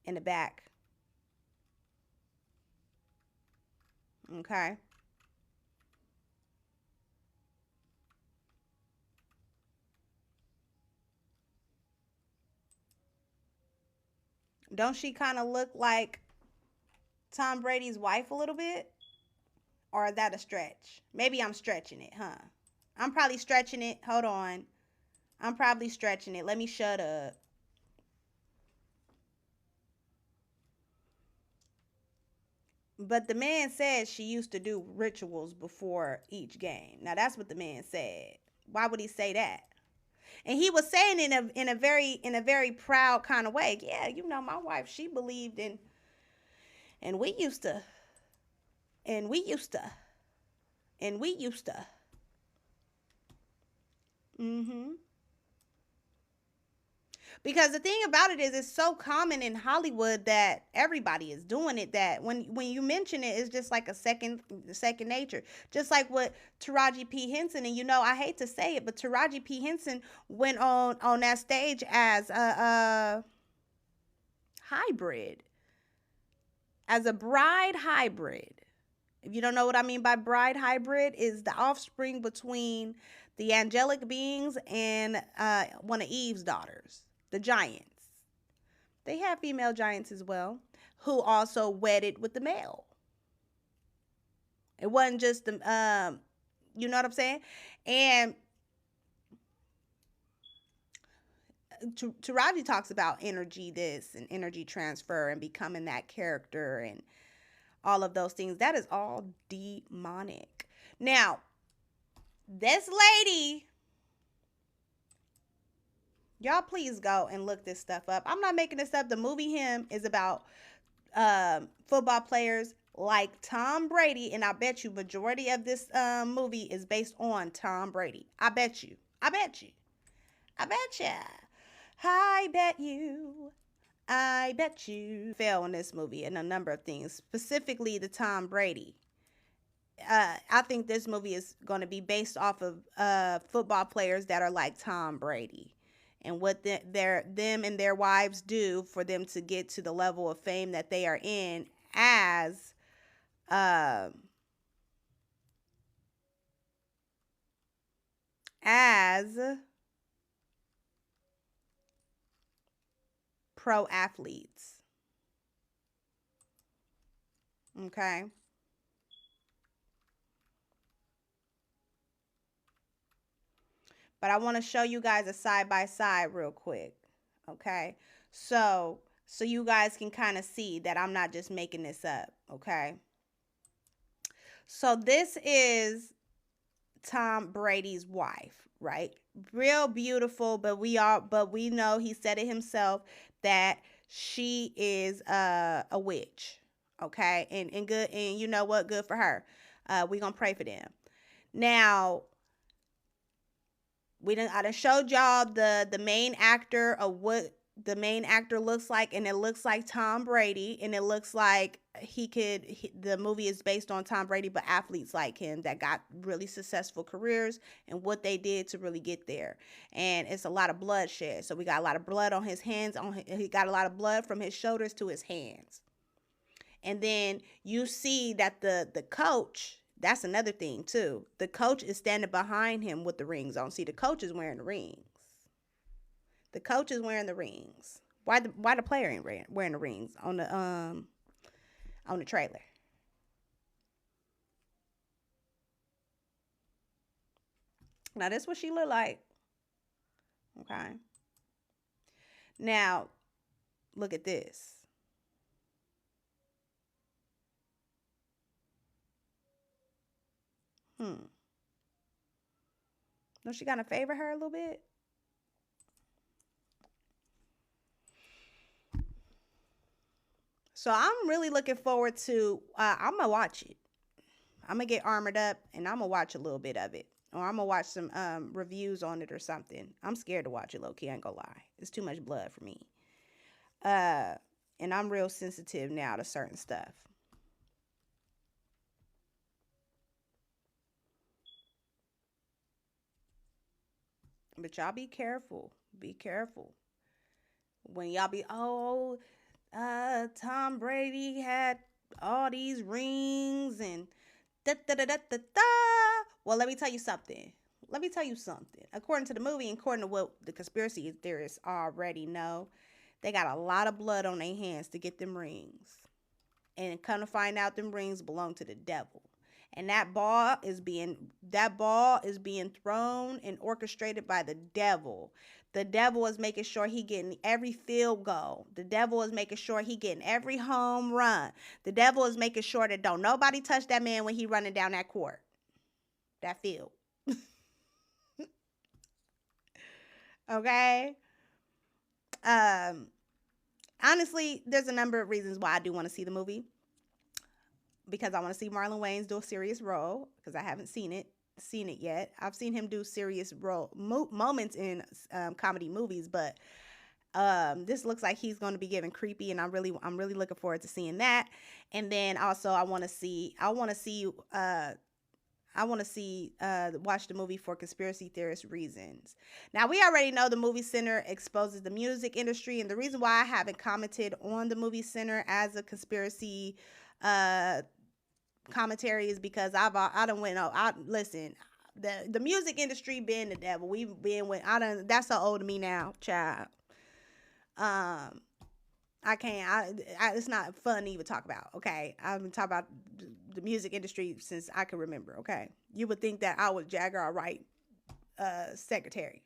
in the back. Okay. Don't she kind of look like Tom Brady's wife a little bit? Or is that a stretch? Maybe I'm stretching it, huh? I'm probably stretching it. Hold on. I'm probably stretching it. Let me shut up. But the man said she used to do rituals before each game. Now, that's what the man said. Why would he say that? And he was saying in a very proud kind of way. Yeah, you know, my wife, she believed in, and we used to, and we used to, and we used to. Mm-hmm. Because the thing about it is, it's so common in Hollywood that everybody is doing it, that when you mention it, it's just like a second nature. Just like what Taraji P. Henson, and you know, I hate to say it, but Taraji P. Henson went on that stage as a hybrid, as a bride hybrid. If you don't know what I mean by bride hybrid, is the offspring between the angelic beings and one of Eve's daughters, the giants. They have female giants as well, who also wedded with the male. It wasn't just the, you know what I'm saying? And Taraji talks about energy this and energy transfer and becoming that character and all of those things. That is all demonic. Now, this lady, y'all please go and look this stuff up. I'm not making this up. The movie Him is about football players like Tom Brady, and I bet you majority of this movie is based on Tom Brady. I bet you. I bet you. I bet you. I bet you. I bet you. Fail in this movie in a number of things, specifically the Tom Brady. I think this movie is going to be based off of football players that are like Tom Brady, and what them and their wives do for them to get to the level of fame that they are in as pro athletes. Okay. But I want to show you guys a side by side real quick. Okay. So you guys can kind of see that I'm not just making this up. Okay. So this is Tom Brady's wife, right? Real beautiful, but we know, he said it himself, that she is a witch. Okay. And good, and you know what? Good for her. We're gonna pray for them. Now, I done showed y'all the main actor of what the main actor looks like, and it looks like Tom Brady, and it looks like the movie is based on Tom Brady, but athletes like him that got really successful careers and what they did to really get there. And it's a lot of bloodshed. So we got a lot of blood on his hands. He got a lot of blood from his shoulders to his hands. And then you see that the coach, that's another thing too. The coach is standing behind him with the rings on. See, the coach is wearing the rings. The coach is wearing the rings. Why the player ain't wearing the rings on the trailer? Now this is what she look like. Okay. Now look at this. Don't she gotta favor her a little bit? So I'm really looking forward to, I'm going to watch it. I'm going to get armored up and I'm going to watch a little bit of it. Or I'm going to watch some reviews on it or something. I'm scared to watch it, low-key, I ain't gonna lie. It's too much blood for me. And I'm real sensitive now to certain stuff. But y'all be careful. Be careful. When y'all be, Tom Brady had all these rings and da da da da da da. Well, let me tell you something. According to the movie and according to what the conspiracy theorists already know, they got a lot of blood on their hands to get them rings. And come to find out, them rings belong to the devil. And that ball is being thrown and orchestrated by the devil. The devil is making sure he getting every field goal. The devil is making sure he getting every home run. The devil is making sure that don't nobody touch that man when he running down that court, that field. Okay. Um, Honestly, there's a number of reasons why I do want to see the movie. Because I want to see Marlon Wayans do a serious role because I haven't seen it yet. I've seen him do serious moments in comedy movies, but this looks like he's going to be giving creepy, and I'm really looking forward to seeing that. And then also watch the movie for conspiracy theorist reasons. Now, we already know the Movie Center exposes the music industry, and the reason why I haven't commented on the Movie Center as a conspiracy uh, commentary is because I don't went. I listen. The music industry been the devil. We've been with. I don't. That's so old to me now, child. Um, I can't. It's not fun to even talk about. Okay, I've been talking about the music industry since I can remember. Okay, you would think that I was Jagger Wright, secretary.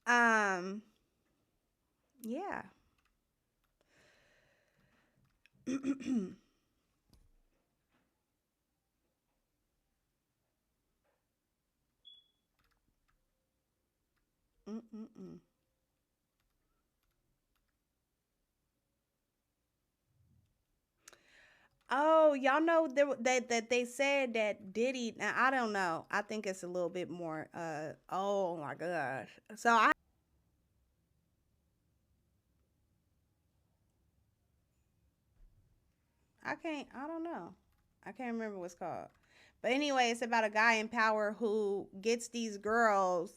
Um, yeah. Mm-mm-mm. Oh, y'all know that they said that Diddy. Now I don't know. I think it's a little bit more. Oh my gosh. So I can't. I don't know. I can't remember what's called. But anyway, it's about a guy in power who gets these girls,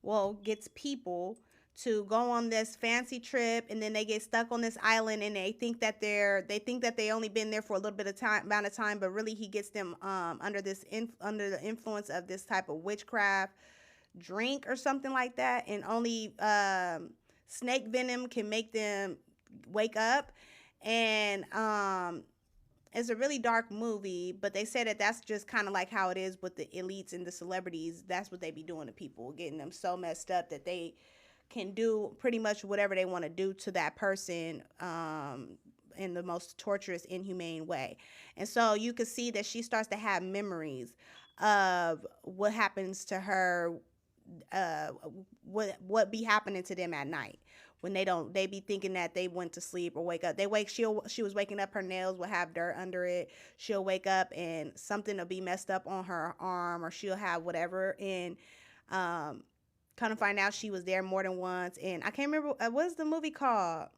well, gets people to go on this fancy trip, and then they get stuck on this island, and they think that they only been there for a little bit of time, amount of time, but really he gets them under the influence of this type of witchcraft drink or something like that, and only snake venom can make them wake up. And it's a really dark movie, but they said that that's just kind of like how it is with the elites and the celebrities. That's what they be doing to people, getting them so messed up that they can do pretty much whatever they want to do to that person, in the most torturous, inhumane way. And so you can see that she starts to have memories of what happens to her, uh, what be happening to them at night when they be thinking that they went to sleep or wake up. She was waking up, her nails will have dirt under it. She'll wake up and something will be messed up on her arm, or she'll have whatever. And um kind of find out she was there more than once. And I can't remember, what's the movie called.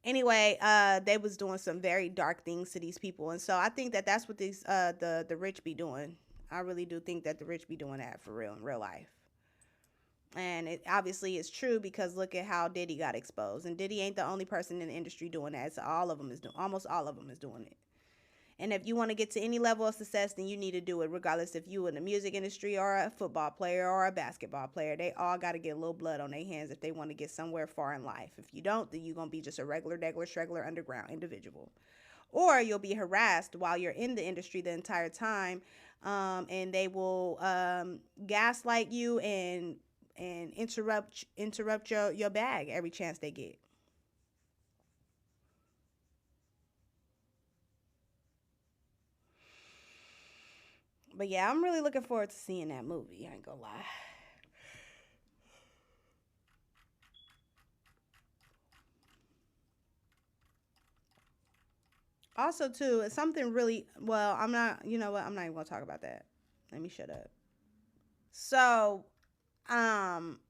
Anyway, they was doing some very dark things to these people, and so I think that that's what these the rich be doing. I really do think that the rich be doing that for real in real life. And it obviously is true because look at how Diddy got exposed. And Diddy ain't the only person in the industry doing that. So all of them is doing, almost all of them is doing it. And if you want to get to any level of success, then you need to do it, regardless if you in the music industry or a football player or a basketball player. They all got to get a little blood on their hands if they want to get somewhere far in life. If you don't, then you're going to be just a regular, degular, shregular, underground individual. Or you'll be harassed while you're in the industry the entire time, and they will gaslight you and interrupt your bag every chance they get. But yeah, I'm really looking forward to seeing that movie. I ain't gonna lie. Also, too, it's something really well. I'm not. You know what? I'm not even gonna talk about that. Let me shut up. So, um,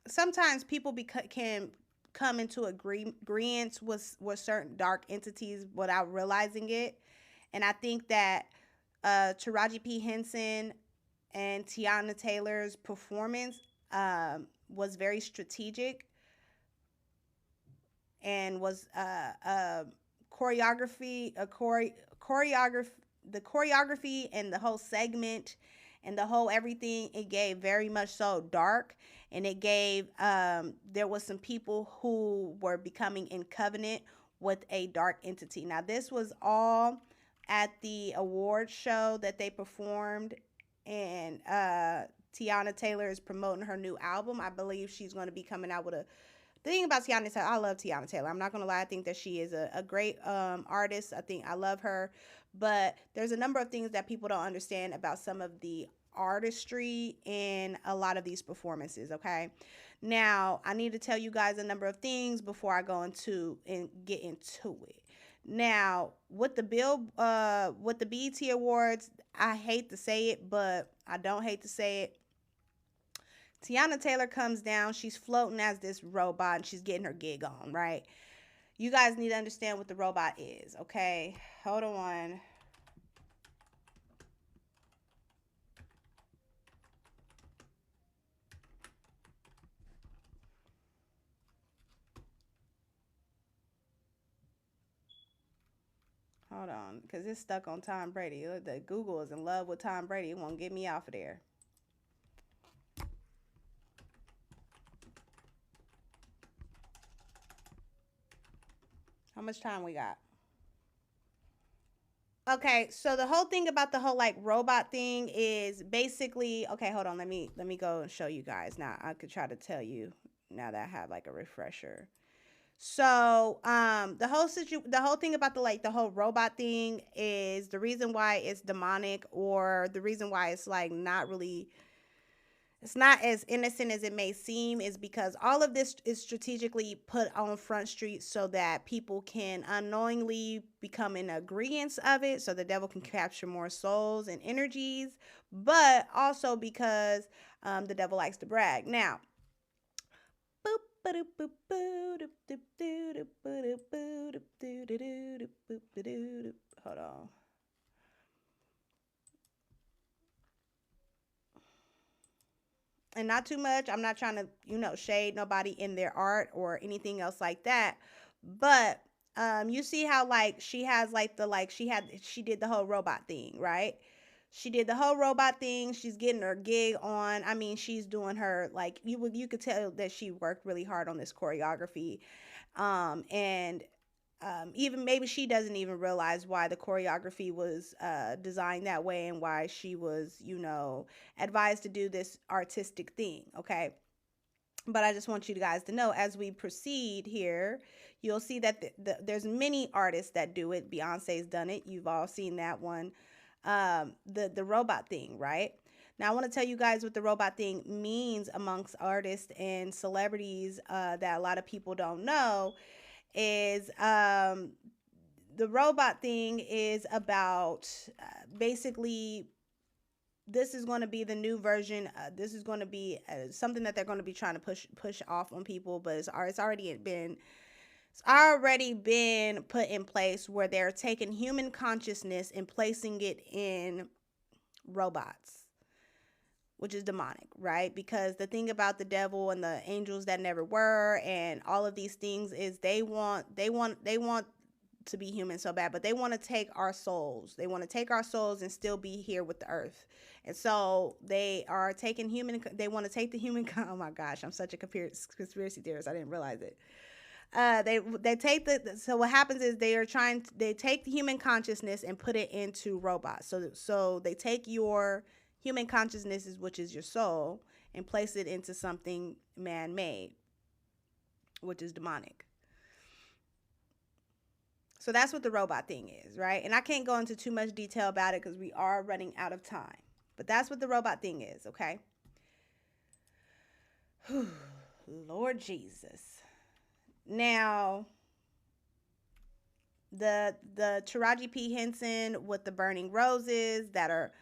sometimes people can come into agreement with certain dark entities without realizing it, and I think that Taraji P Henson and Tiana Taylor's performance was very strategic, and was choreography, choreography, the choreography and the whole segment and the whole everything. It gave very much so dark, and it gave there was some people who were becoming in covenant with a dark entity. Now this was all at the award show that they performed, and Tiana Taylor is promoting her new album. I believe she's going to be coming out with a the thing about Tiana Taylor, I love Tiana Taylor. I'm not gonna lie, I think that she is a great artist. I think I love her, but there's a number of things that people don't understand about some of the artistry in a lot of these performances, okay? Now, I need to tell you guys a number of things before I go into and get into it. Now, with the BET Awards, I hate to say it, but I don't hate to say it. Teyana Taylor comes down, she's floating as this robot, and she's getting her gig on, right? You guys need to understand what the robot is, okay? Hold on. Hold on, because it's stuck on Tom Brady. The Google is in love with Tom Brady. It won't get me off of there. How much time we got? Okay, so the whole thing about the whole like robot thing is basically, okay, hold on, let me go and show you guys. Now I could try to tell you now that I have like a refresher. So the whole thing about the whole robot thing is the reason why it's demonic, or the reason why it's like not really, it's not as innocent as it may seem, is because all of this is strategically put on Front Street so that people can unknowingly become in agreement of it, so the devil can capture more souls and energies, but also because the devil likes to brag. Now, hold on. And not too much. I'm not trying to, shade nobody in their art or anything else like that. But you see how like she has like she did the whole robot thing, right? She did the whole robot thing. She's getting her gig on. I mean, she's doing her like you could tell that she worked really hard on this choreography. And even maybe she doesn't even realize why the choreography was designed that way, and why she was, advised to do this artistic thing, okay? But I just want you guys to know, as we proceed here, you'll see that there's many artists that do it. Beyonce's done it. You've all seen that one. The robot thing, right? Now, I want to tell you guys what the robot thing means amongst artists and celebrities that a lot of people don't know is the robot thing is about basically, this is going to be the new version. This is going to be something that they're going to be trying to push off on people, but it's already been put in place, where they're taking human consciousness and placing it in robots, which is demonic, right? Because the thing about the devil and the angels that never were and all of these things is they want to be human so bad, but they want to take our souls. They want to take our souls and still be here with the earth. And so they are taking they want to take the human, oh my gosh, I'm such a conspiracy theorist. I didn't realize it. They take so what happens is they take the human consciousness and put it into robots. So they take your human consciousness, which is your soul, and place it into something man-made, which is demonic. So that's what the robot thing is, right? And I can't go into too much detail about it because we are running out of time. But that's what the robot thing is, okay? Lord Jesus. Now, the Taraji P. Henson with the burning roses that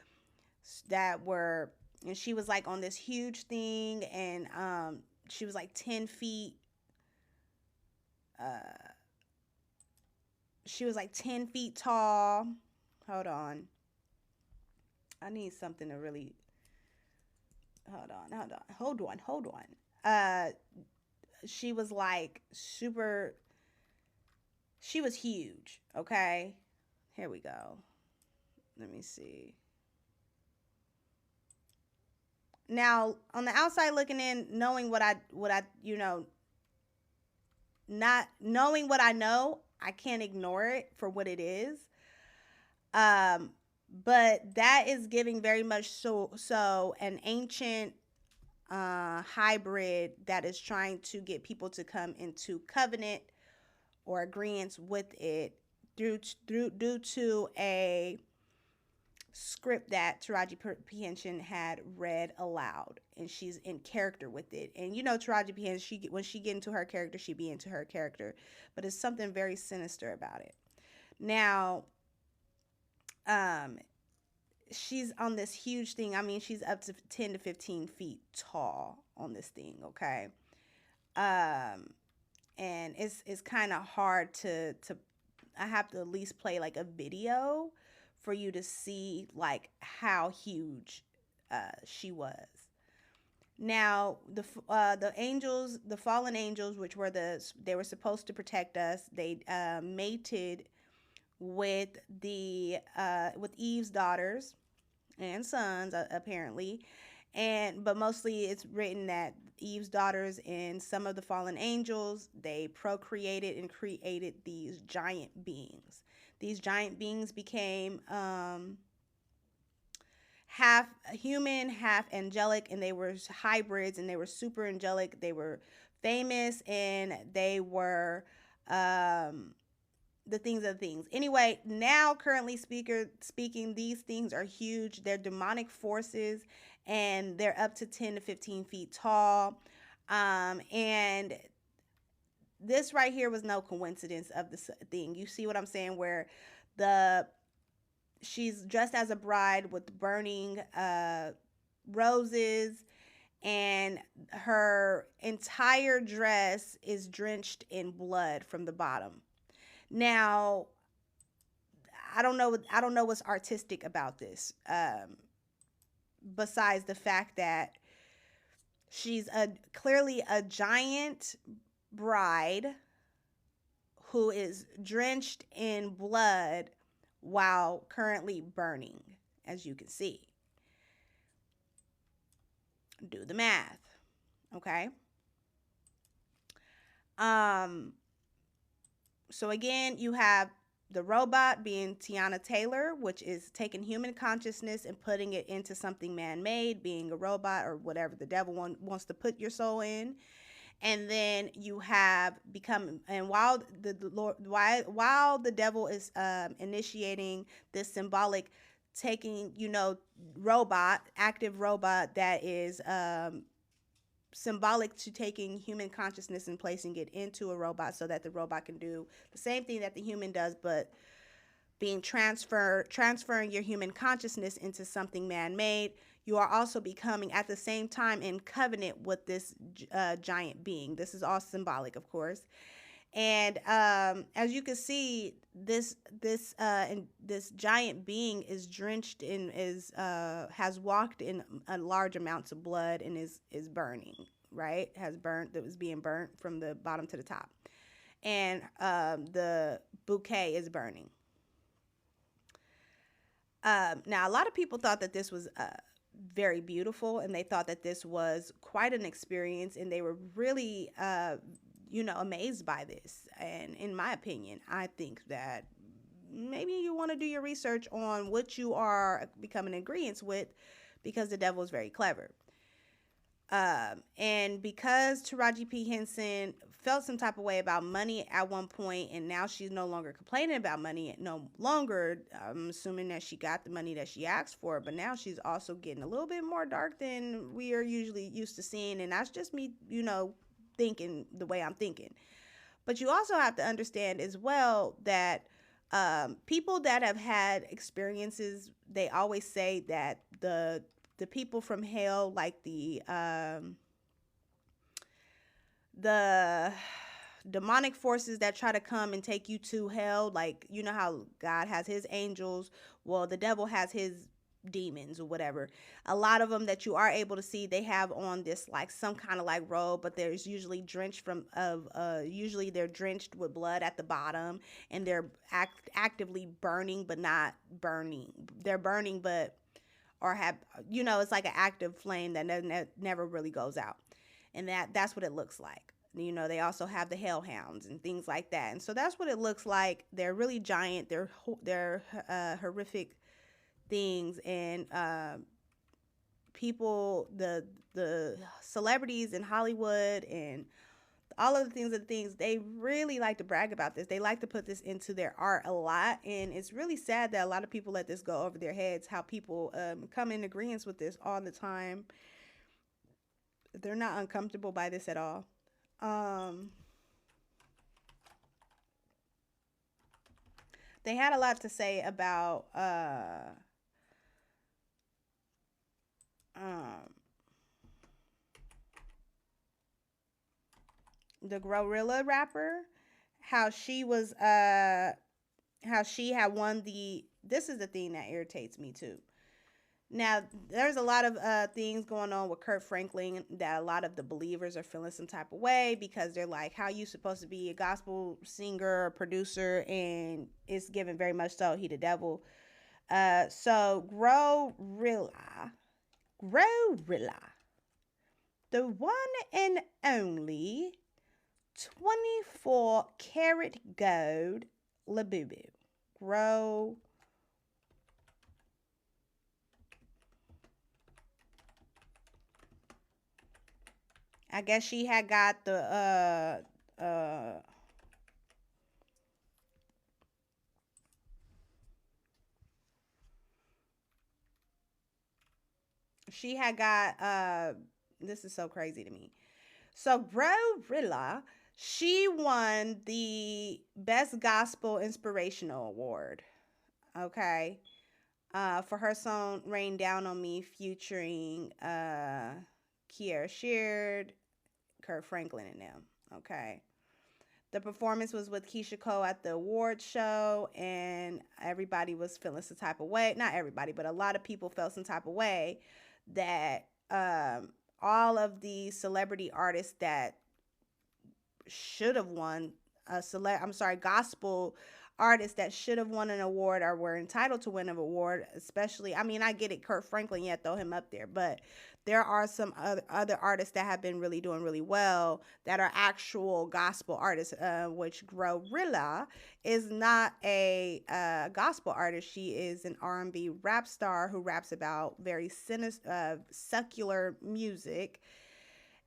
were, and she was like on this huge thing, and she was like 10 feet. She was like 10 feet tall. Hold on. I need something to really. Hold on. She was like super. She was huge. Okay. Here we go. Let me see. Now, on the outside looking in, knowing not knowing what I know, I can't ignore it for what it is. But that is giving very much so an ancient hybrid that is trying to get people to come into covenant or agreements with it due to a script that Taraji P. Henson had read aloud, and she's in character with it. And you know, Taraji P. Henson, when she get into her character, she be into her character, but it's something very sinister about it. Now, she's on this huge thing. I mean, she's up to 10 to 15 feet tall on this thing. Okay, and it's kind of hard to I have to at least play like a video for you to see like how huge she was. Now the angels, the fallen angels, which were they were supposed to protect us. They mated with with Eve's daughters and sons, apparently, but mostly it's written that Eve's daughters and some of the fallen angels, they procreated and created these giant beings. These giant beings became half human, half angelic, and they were hybrids, and they were super angelic. They were famous, and they were the things of things. Anyway, now currently speaking, these things are huge. They're demonic forces, and they're up to 10 to 15 feet tall. And this right here was no coincidence of the thing. You see what I'm saying? Where she's dressed as a bride with burning roses, and her entire dress is drenched in blood from the bottom. Now, I don't know what's artistic about this, besides the fact that she's clearly a giant bride who is drenched in blood while currently burning, as you can see. Do the math, okay? So again, you have the robot being Teyana Taylor, which is taking human consciousness and putting it into something man-made, being a robot or whatever the devil wants to put your soul in. And then you have and while the devil is initiating this symbolic taking, active robot that is symbolic to taking human consciousness and placing it into a robot so that the robot can do the same thing that the human does, but being transferring your human consciousness into something man-made. You are also becoming at the same time in covenant with this giant being. This is all symbolic, of course. And as you can see, this giant being is drenched in has walked in a large amounts of blood and is burning, right? That was being burnt from the bottom to the top, and the bouquet is burning. Now, a lot of people thought that this was very beautiful, and they thought that this was quite an experience, and they were really amazed by this. And in my opinion, I think that maybe you want to do your research on what you are becoming agreeance with, because the devil is very clever. And because Taraji P. Henson felt some type of way about money at one point, and now she's no longer complaining about money no longer, I'm assuming that she got the money that she asked for, but now she's also getting a little bit more dark than we are usually used to seeing. And that's just me, thinking the way I'm thinking. But you also have to understand as well that people that have had experiences, they always say that the people from hell, like the demonic forces that try to come and take you to hell, like, you know how God has his angels, well, the devil has his demons or whatever. A lot of them that you are able to see, they have on this like some kind of like robe, but there's usually usually they're drenched with blood at the bottom, and they're actively burning, but not burning. They're burning, but or have, it's like an active flame that never really goes out. And that's what it looks like. They also have the hellhounds and things like that. And so that's what it looks like. They're really giant. They're horrific things. And people, the celebrities in Hollywood and all of the things, they really like to brag about this. They like to put this into their art a lot, and it's really sad that a lot of people let this go over their heads, how people come in agreement with this all the time. They're not uncomfortable by this at all. They had a lot to say about um, the Glorilla rapper, how she was how she had won the, this is the thing that irritates me too. Now, there's a lot of things going on with Kirk Franklin that a lot of the believers are feeling some type of way, because they're like, how you supposed to be a gospel singer or producer, and it's given very much so he the devil. So Glorilla, the one and only 24 karat gold Labubu. Grow. I guess she had got the she had got this is so crazy to me. So Glorilla, she won the Best Gospel Inspirational Award. Okay. For her song Rain Down on Me, featuring Kierra Sheard, Kirk Franklin, and them. Okay. The performance was with Keisha Cole at the award show, and everybody was feeling some type of way. Not everybody, but a lot of people felt some type of way that all of the celebrity artists that should have won gospel artists that should have won an award or were entitled to win an award, especially, I mean, I get it, Kirk Franklin, yeah, throw him up there, but there are some other artists that have been really doing really well that are actual gospel artists, which Glorilla is not a gospel artist. She is an R&B rap star who raps about very secular music,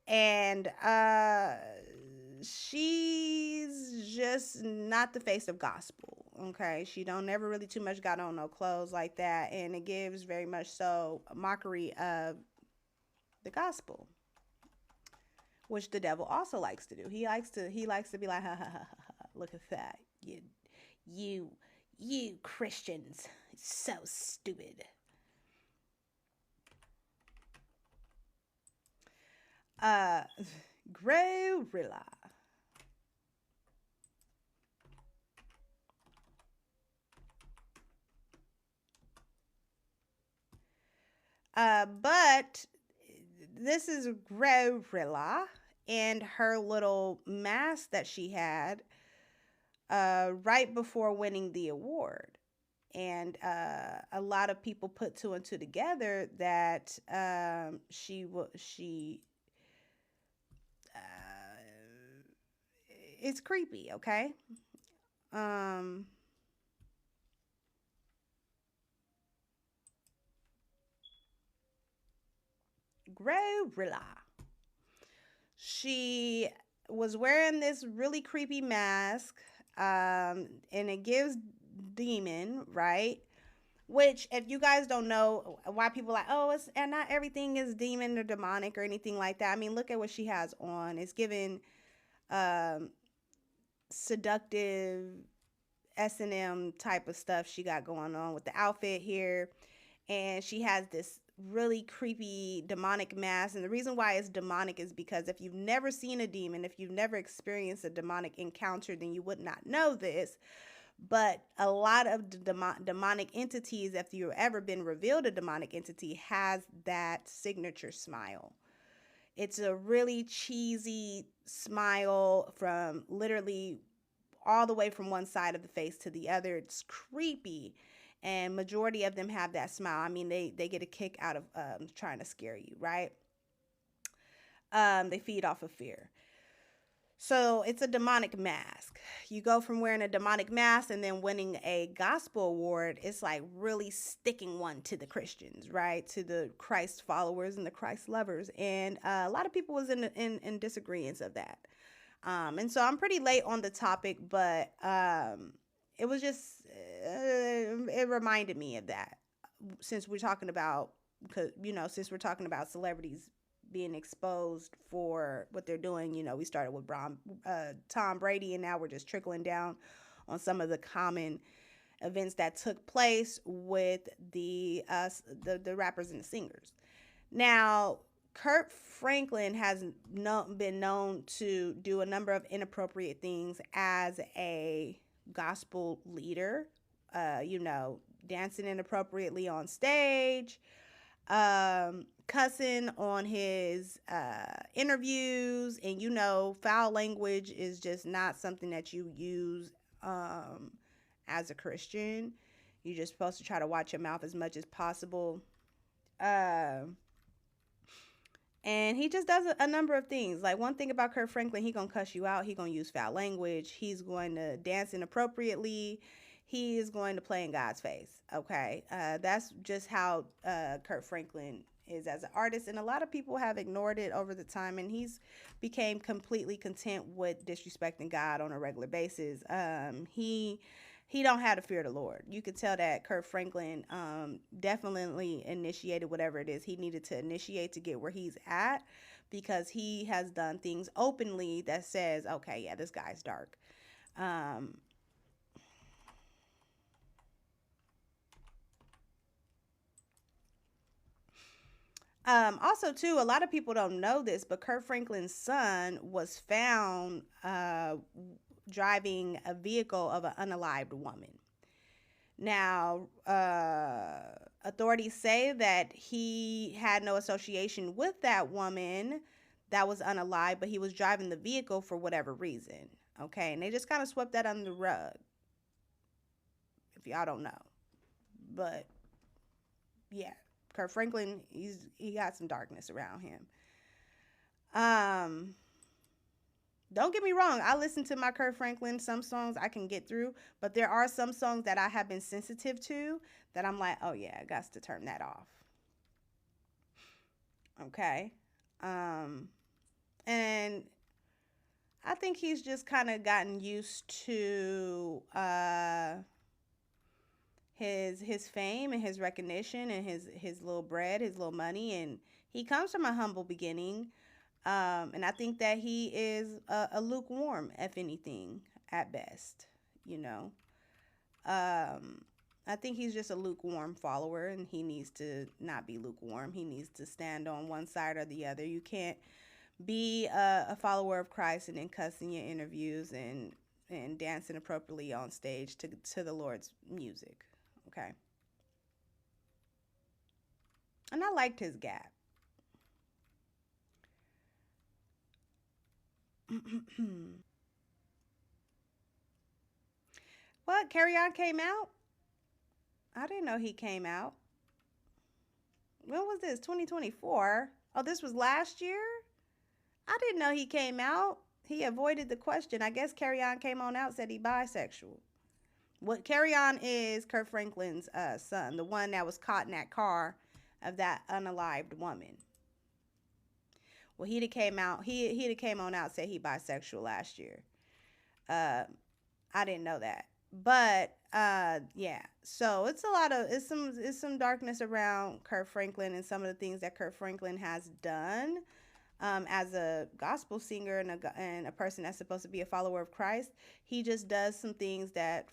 and she's just not the face of gospel. Okay, she don't never really too much got on no clothes like that, and it gives very much so a mockery of the gospel, which the devil also likes to do. He likes to be like, ha ha ha ha, look at that, you Christians, so stupid. Glorilla. But this is Glorilla and her little mask that she had right before winning the award. And a lot of people put two and two together that it's creepy, okay? Glorilla. She was wearing this really creepy mask, and it gives demon, right? Which, if you guys don't know why people are like, oh, it's, and not everything is demon or demonic or anything like that. I mean, look at what she has on. It's giving seductive S&M type of stuff she got going on with the outfit here. And she has this really creepy demonic mask. And the reason why it's demonic is because if you've never seen a demon, if you've never experienced a demonic encounter, then you would not know this. But a lot of demonic entities, if you've ever been revealed a demonic entity, has that signature smile. It's a really cheesy smile from literally all the way from one side of the face to the other. It's creepy. And majority of them have that smile. I mean, they get a kick out of trying to scare you, right? They feed off of fear. So it's a demonic mask. You go from wearing a demonic mask and then winning a gospel award. It's like really sticking one to the Christians, right? To the Christ followers and the Christ lovers. And a lot of people was in disagreement of that. And so I'm pretty late on the topic, but it was just, it reminded me of that since we're talking about, because, since we're talking about celebrities being exposed for what they're doing, we started with Tom Brady, and now we're just trickling down on some of the common events that took place with the rappers and the singers. Now, Kirk Franklin has been known to do a number of inappropriate things as a gospel leader. Dancing inappropriately on stage, cussing on his interviews, and foul language is just not something that you use as a Christian. You're just supposed to try to watch your mouth as much as possible. And he just does a number of things. Like, one thing about Kirk Franklin, he gonna cuss you out. He gonna use foul language. He's going to dance inappropriately. He is going to play in God's face. Okay, that's just how Kirk Franklin is as an artist, and a lot of people have ignored it over the time, and he's became completely content with disrespecting God on a regular basis. He don't have the fear of the Lord. You could tell that Kirk Franklin definitely initiated whatever it is he needed to initiate to get where he's at, because he has done things openly that says, okay, yeah, this guy's dark. Also, too, a lot of people don't know this, but Kirk Franklin's son was found driving a vehicle of an unalived woman. Now, authorities say that he had no association with that woman that was unalived, but he was driving the vehicle for whatever reason. Okay, and they just kind of swept that under the rug, if y'all don't know. But yeah, Kirk Franklin, he got some darkness around him. Don't get me wrong, I listen to my Kirk Franklin. Some songs I can get through, but there are some songs that I have been sensitive to that I'm like, oh yeah, I got to turn that off. Okay. And I think he's just kind of gotten used to his fame and his recognition and his little bread, his little money, and he comes from a humble beginning. And I think that he is a lukewarm, if anything, at best. I think he's just a lukewarm follower, and he needs to not be lukewarm. He needs to stand on one side or the other. You can't be a follower of Christ and then cuss in your interviews and dancing appropriately on stage to the Lord's music. Okay. And I liked his gap. What? Carry On came out? I didn't know he came out. When was this? 2024? Oh, this was last year? I didn't know he came out. He avoided the question. I guess Carry On came on out, said he bisexual. What Carry On is Kirk Franklin's son, the one that was caught in that car of that unalived woman. Well, he'd have came out. He'd have came on out, said he bisexual last year. I didn't know that, but yeah. So it's some darkness around Kirk Franklin and some of the things that Kirk Franklin has done. As a gospel singer and a person that's supposed to be a follower of Christ, he just does some things that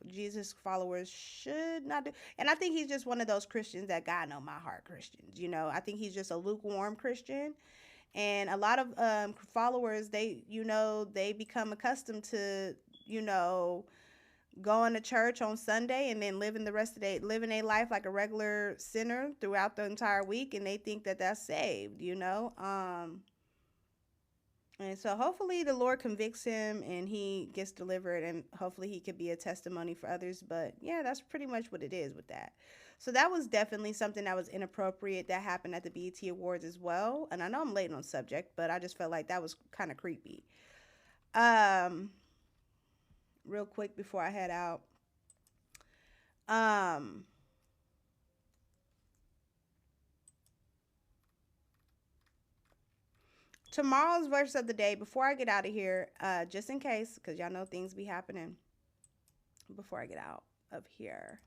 Jesus followers should not do. And I think he's just one of those Christians that God know my heart Christians. I think he's just a lukewarm Christian. And a lot of followers, they become accustomed to, going to church on Sunday and then living their life like a regular sinner throughout the entire week, and they think that that's saved, and so hopefully the Lord convicts him and he gets delivered, and hopefully he could be a testimony for others. But yeah, that's pretty much what it is with that. So that was definitely something that was inappropriate that happened at the BET Awards as well. And I know I'm late on subject, but I just felt like that was kind of creepy. Real quick before I head out. Tomorrow's verse of the day, before I get out of here, just in case, because y'all know things be happening before I get out of here.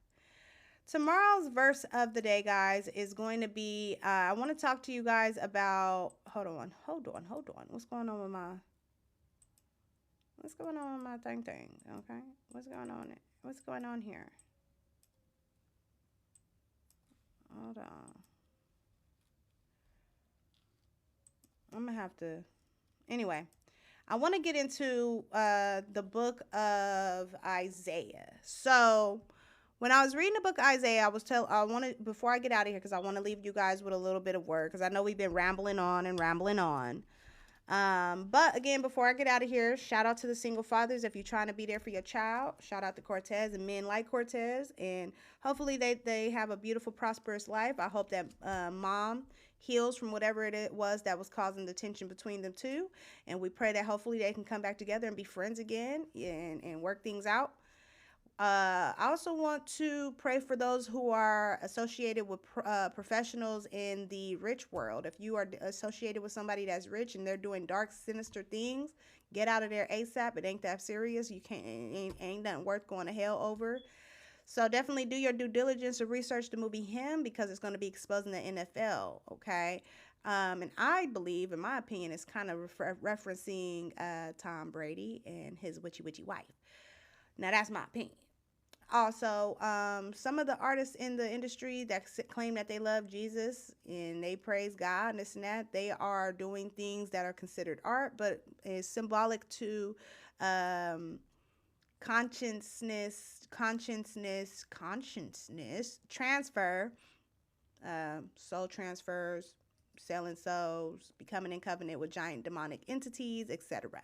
Tomorrow's verse of the day, guys, is going to be, I want to talk to you guys about, hold on. What's going on with my thing? Okay. What's going on here? Hold on. I'm going to have to, anyway. I want to get into the book of Isaiah. So, when I was reading the book of Isaiah, before I get out of here, because I want to leave you guys with a little bit of word, because I know we've been rambling on. But again, before I get out of here, shout out to the single fathers. If you're trying to be there for your child, shout out to Cortez and men like Cortez. And hopefully they have a beautiful, prosperous life. I hope that mom heals from whatever it was that was causing the tension between them two. And we pray that hopefully they can come back together and be friends again and work things out. I also want to pray for those who are associated with professionals in the rich world. If you are associated with somebody that's rich and they're doing dark, sinister things, get out of there ASAP. It ain't that serious. You can't, ain't nothing worth going to hell over. So definitely do your due diligence to research the movie Him, because it's going to be exposing the NFL, okay? And I believe, in my opinion, it's kind of referencing Tom Brady and his witchy wife. Now, that's my opinion. Also, some of the artists in the industry that claim that they love Jesus and they praise God and this and that, they are doing things that are considered art, but is symbolic to consciousness transfer, soul transfers, selling souls, becoming in covenant with giant demonic entities, etc.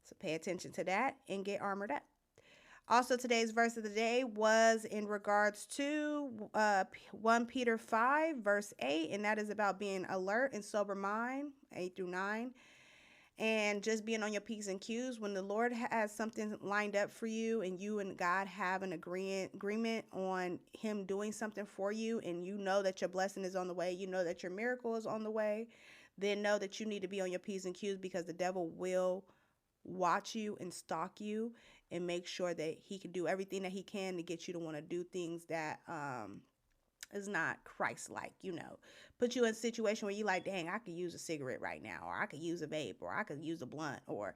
So pay attention to that and get armored up. Also, today's verse of the day was in regards to 1 Peter 5, verse 8, and that is about being alert and sober mind, 8 through 9, and just being on your P's and Q's. When the Lord has something lined up for you and you and God have an agreement on Him doing something for you, and you know that your blessing is on the way, you know that your miracle is on the way, then know that you need to be on your P's and Q's, because the devil will watch you and stalk you and make sure that he can do everything that he can to get you to want to do things that is not Christ-like, put you in a situation where you like, dang, I could use a cigarette right now, or I could use a vape, or I could use a blunt, or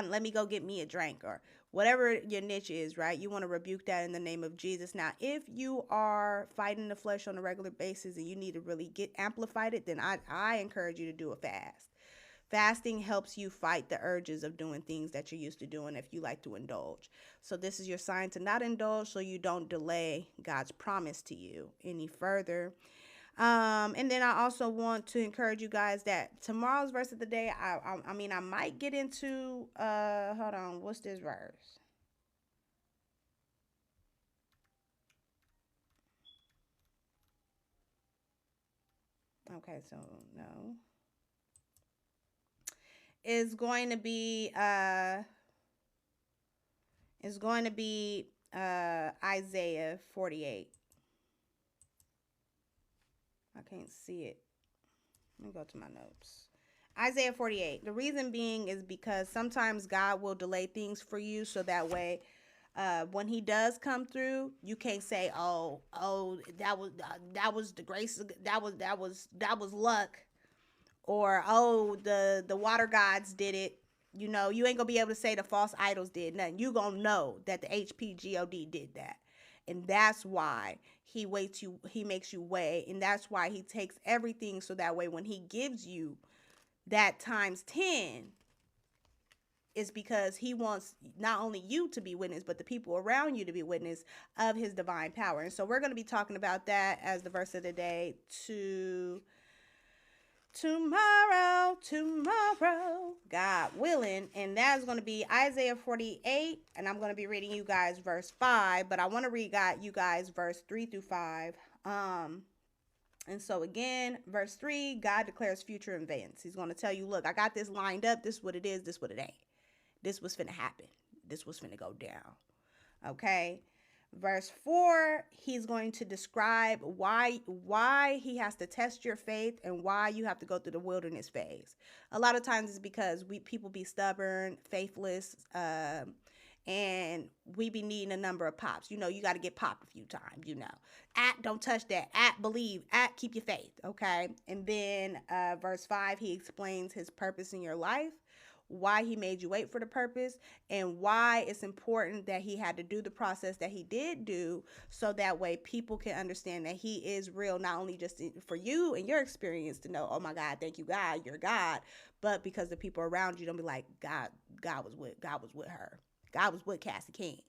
let me go get me a drink, or whatever your niche is, right? You want to rebuke that in the name of Jesus. Now, if you are fighting the flesh on a regular basis and you need to really get amplified it, then I encourage you to do a fast. Fasting helps you fight the urges of doing things that you're used to doing if you like to indulge. So this is your sign to not indulge, so you don't delay God's promise to you any further. And then I also want to encourage you guys that tomorrow's verse of the day, I might get into, hold on, what's this verse? Okay, so no. Is going to be Isaiah 48. I can't see it. Let me go to my notes. Isaiah 48. The reason being is because sometimes God will delay things for you, so that way when He does come through, you can't say, oh, that was the grace, that was luck. Or, oh, the water gods did it. You ain't gonna be able to say the false idols did nothing. You gonna know that the HPGOD did that. And that's why He makes you weigh. And that's why He takes everything, so that way when He gives you that times 10, it's because He wants not only you to be witness, but the people around you to be witness of His divine power. And so we're going to be talking about that as the verse of the day tomorrow, God willing. And that's going to be Isaiah 48, and I'm going to be reading you guys verse 5, but I want to read you guys verse 3 through 5. And so again, verse 3, God declares future events. He's going to tell you, look, I got this lined up. This is what it is. This is what it ain't. This was finna happen. This was finna go down. Okay. Verse 4, he's going to describe why he has to test your faith and why you have to go through the wilderness phase. A lot of times it's because people be stubborn, faithless, and we be needing a number of pops. You got to get popped a few times, don't touch that, believe, keep your faith, okay? And then verse 5, he explains his purpose in your life, why he made you wait for the purpose, and why it's important that he had to do the process that he did do, so that way people can understand that he is real, not only just for you and your experience to know, oh my God, thank you God, you're God, but because the people around you don't be like, God was with her. God was with Cassie King.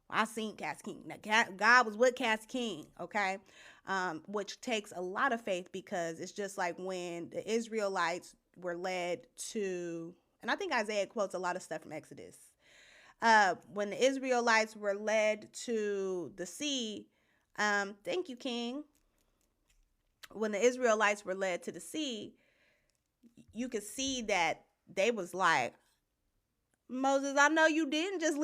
I seen Cassie King. Now, God was with Cassie King, okay? Which takes a lot of faith, because it's just like when the Israelites were led to, and I think Isaiah quotes a lot of stuff from Exodus. When the Israelites were led to the sea, thank you, King. When the Israelites were led to the sea, you could see that they was like, Moses, I know you didn't just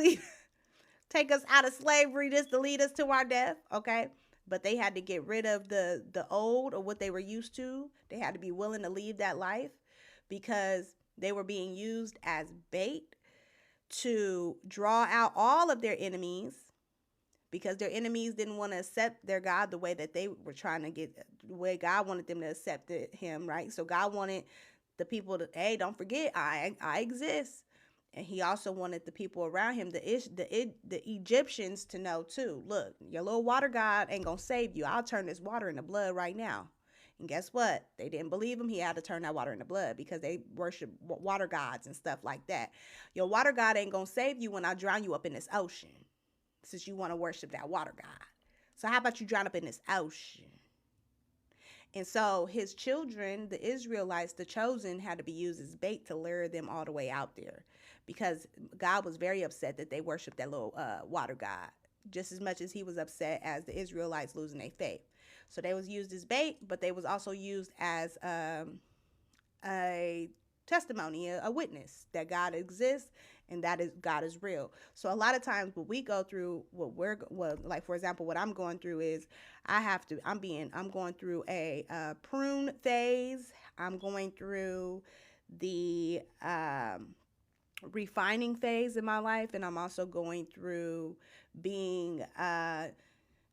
take us out of slavery just to lead us to our death, okay? But they had to get rid of the old, or what they were used to. They had to be willing to leave that life, because they were being used as bait to draw out all of their enemies, because their enemies didn't want to accept their God the way that they were trying to get, the way God wanted them to accept him, right? So God wanted the people to, hey, don't forget, I exist. And he also wanted the people around him, the Egyptians, to know too, look, your little water god ain't gonna save you. I'll turn this water into blood right now. And guess what? They didn't believe him. He had to turn that water into blood, because they worship water gods and stuff like that. Your water god ain't gonna save you when I drown you up in this ocean, since you want to worship that water god. So how about you drown up in this ocean? And so his children, the Israelites, the chosen, had to be used as bait to lure them all the way out there, because God was very upset that they worshiped that little water god, just as much as he was upset as the Israelites losing their faith. So they was used as bait, but they was also used as a testimony, a witness that God exists and that is God is real. So a lot of times what we go through, like for example, what I'm going through is I'm going through a prune phase. I'm going through the refining phase in my life, and I'm also going through being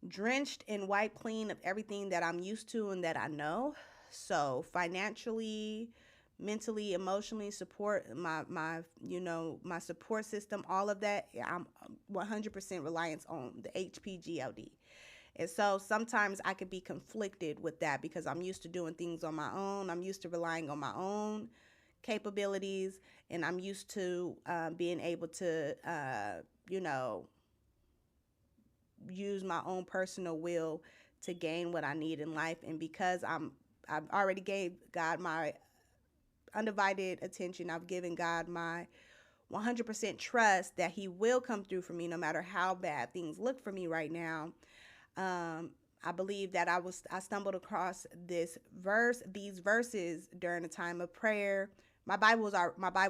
drenched and wiped clean of everything that I'm used to and that I know. So financially, mentally, emotionally, support my support system, all of that, I'm 100% reliance on the HPGOD. And so sometimes I could be conflicted with that, because I'm used to doing things on my own. I'm used to relying on my own capabilities, and I'm used to being able to use my own personal will to gain what I need in life. And because I've already gave God my undivided attention, I've given God my 100% trust that he will come through for me no matter how bad things look for me right now. I believe that I stumbled across these verses during a time of prayer. My Bible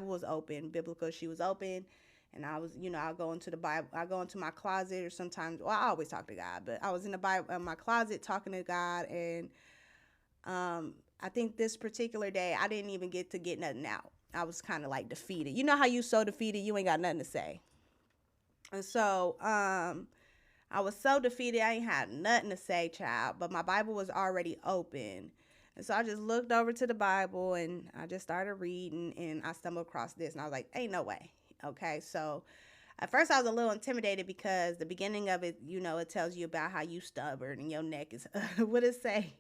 was open, biblical. She was open, and I was, I'll go into the Bible. I go into my closet, or sometimes, well, I always talk to God, but I was in the Bible, in my closet, talking to God, and I think this particular day I didn't even get nothing out. I was kind of like defeated. You know how you so defeated, you ain't got nothing to say. And so I was so defeated, I ain't had nothing to say, child. But my Bible was already open. And so I just looked over to the Bible, and I just started reading, and I stumbled across this, and I was like, ain't no way. Okay, so at first I was a little intimidated, because the beginning of it, it tells you about how you stubborn and your neck is, what does it say?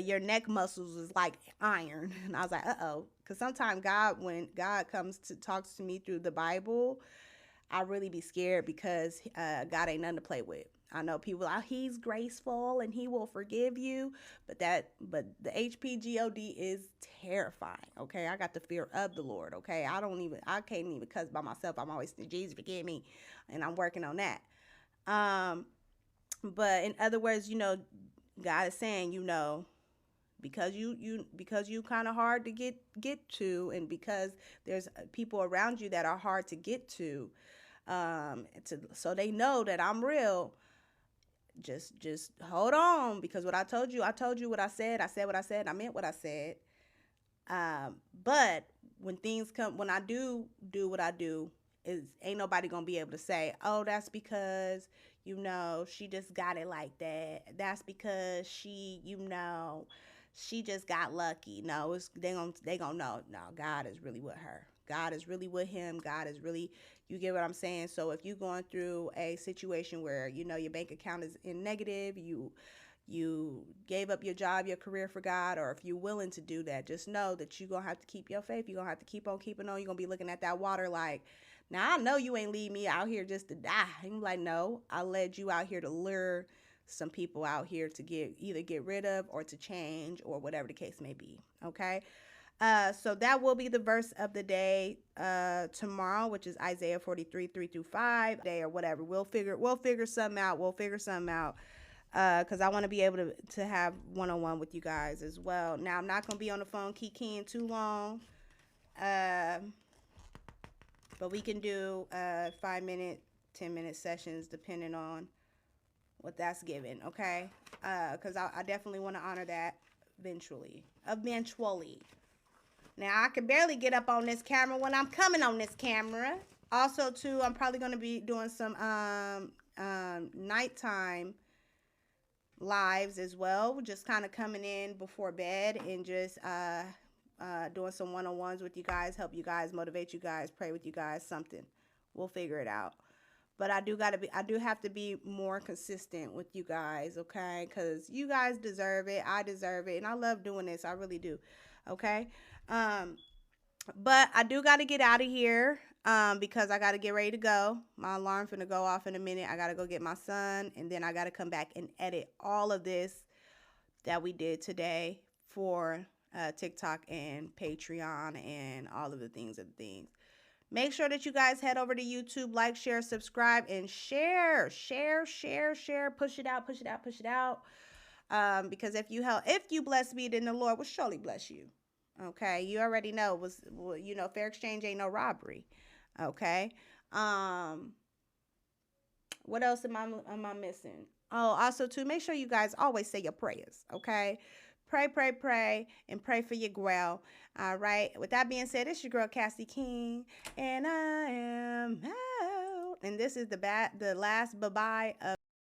Your neck muscles is like iron. And I was like, uh-oh. Because sometimes when God talks to me through the Bible, I really be scared, because God ain't nothing to play with. I know people, he's graceful and he will forgive you, but the HPGOD is terrifying. Okay, I got the fear of the Lord. Okay, I can't even cuss by myself. I'm always saying, Jesus, forgive me, and I'm working on that. But in other words, God is saying, because you kind of hard to get to, and because there's people around you that are hard to get to, So they know that I'm real. Just hold on, because what I told you what I said. I said what I said. I meant what I said. But when things come, when I do what I do, ain't nobody gonna be able to say, oh, that's because, you know, she just got it like that. That's because she, you know, she just got lucky. No, they gonna know. No, God is really with her. God is really with him. God is really, you get what I'm saying? So if you're going through a situation where, you know, your bank account is in negative, you gave up your job, your career for God, or if you're willing to do that, just know that you're going to have to keep your faith. You're going to have to keep on keeping on. You're going to be looking at that water like, now I know you ain't lead me out here just to die. And I'm like, no, I led you out here to lure some people out here to either get rid of or to change or whatever the case may be. Okay. So that will be the verse of the day tomorrow, which is Isaiah 43, 3-5 day or whatever. We'll figure something out. Because I want to be able to have one-on-one with you guys as well. Now, I'm not going to be on the phone keying too long. But we can do 5-minute, 10-minute sessions depending on what that's given, okay? Because I definitely want to honor that eventually. Now, I can barely get up on this camera when I'm coming on this camera. Also, too, I'm probably going to be doing some nighttime lives as well, just kind of coming in before bed and just doing some one-on-ones with you guys, help you guys, motivate you guys, pray with you guys, something. We'll figure it out. But I do have to be more consistent with you guys, okay? Because you guys deserve it. I deserve it. And I love doing this. I really do. Okay? But I do got to get out of here because I got to get ready to go. My alarm finna go off in a minute. I got to go get my son. And then I got to come back and edit all of this that we did today for TikTok and Patreon and all of the things. Make sure that you guys head over to YouTube, like, share, subscribe, and share. Push it out. Because if you bless me, then the Lord will surely bless you. Okay, you already know fair exchange ain't no robbery. Okay, what else am I missing? Oh, also too, make sure you guys always say your prayers. Okay. Pray, and pray for your girl. All right. With that being said, it's your girl, Cassie King, and I am out. And this is the last bye-bye of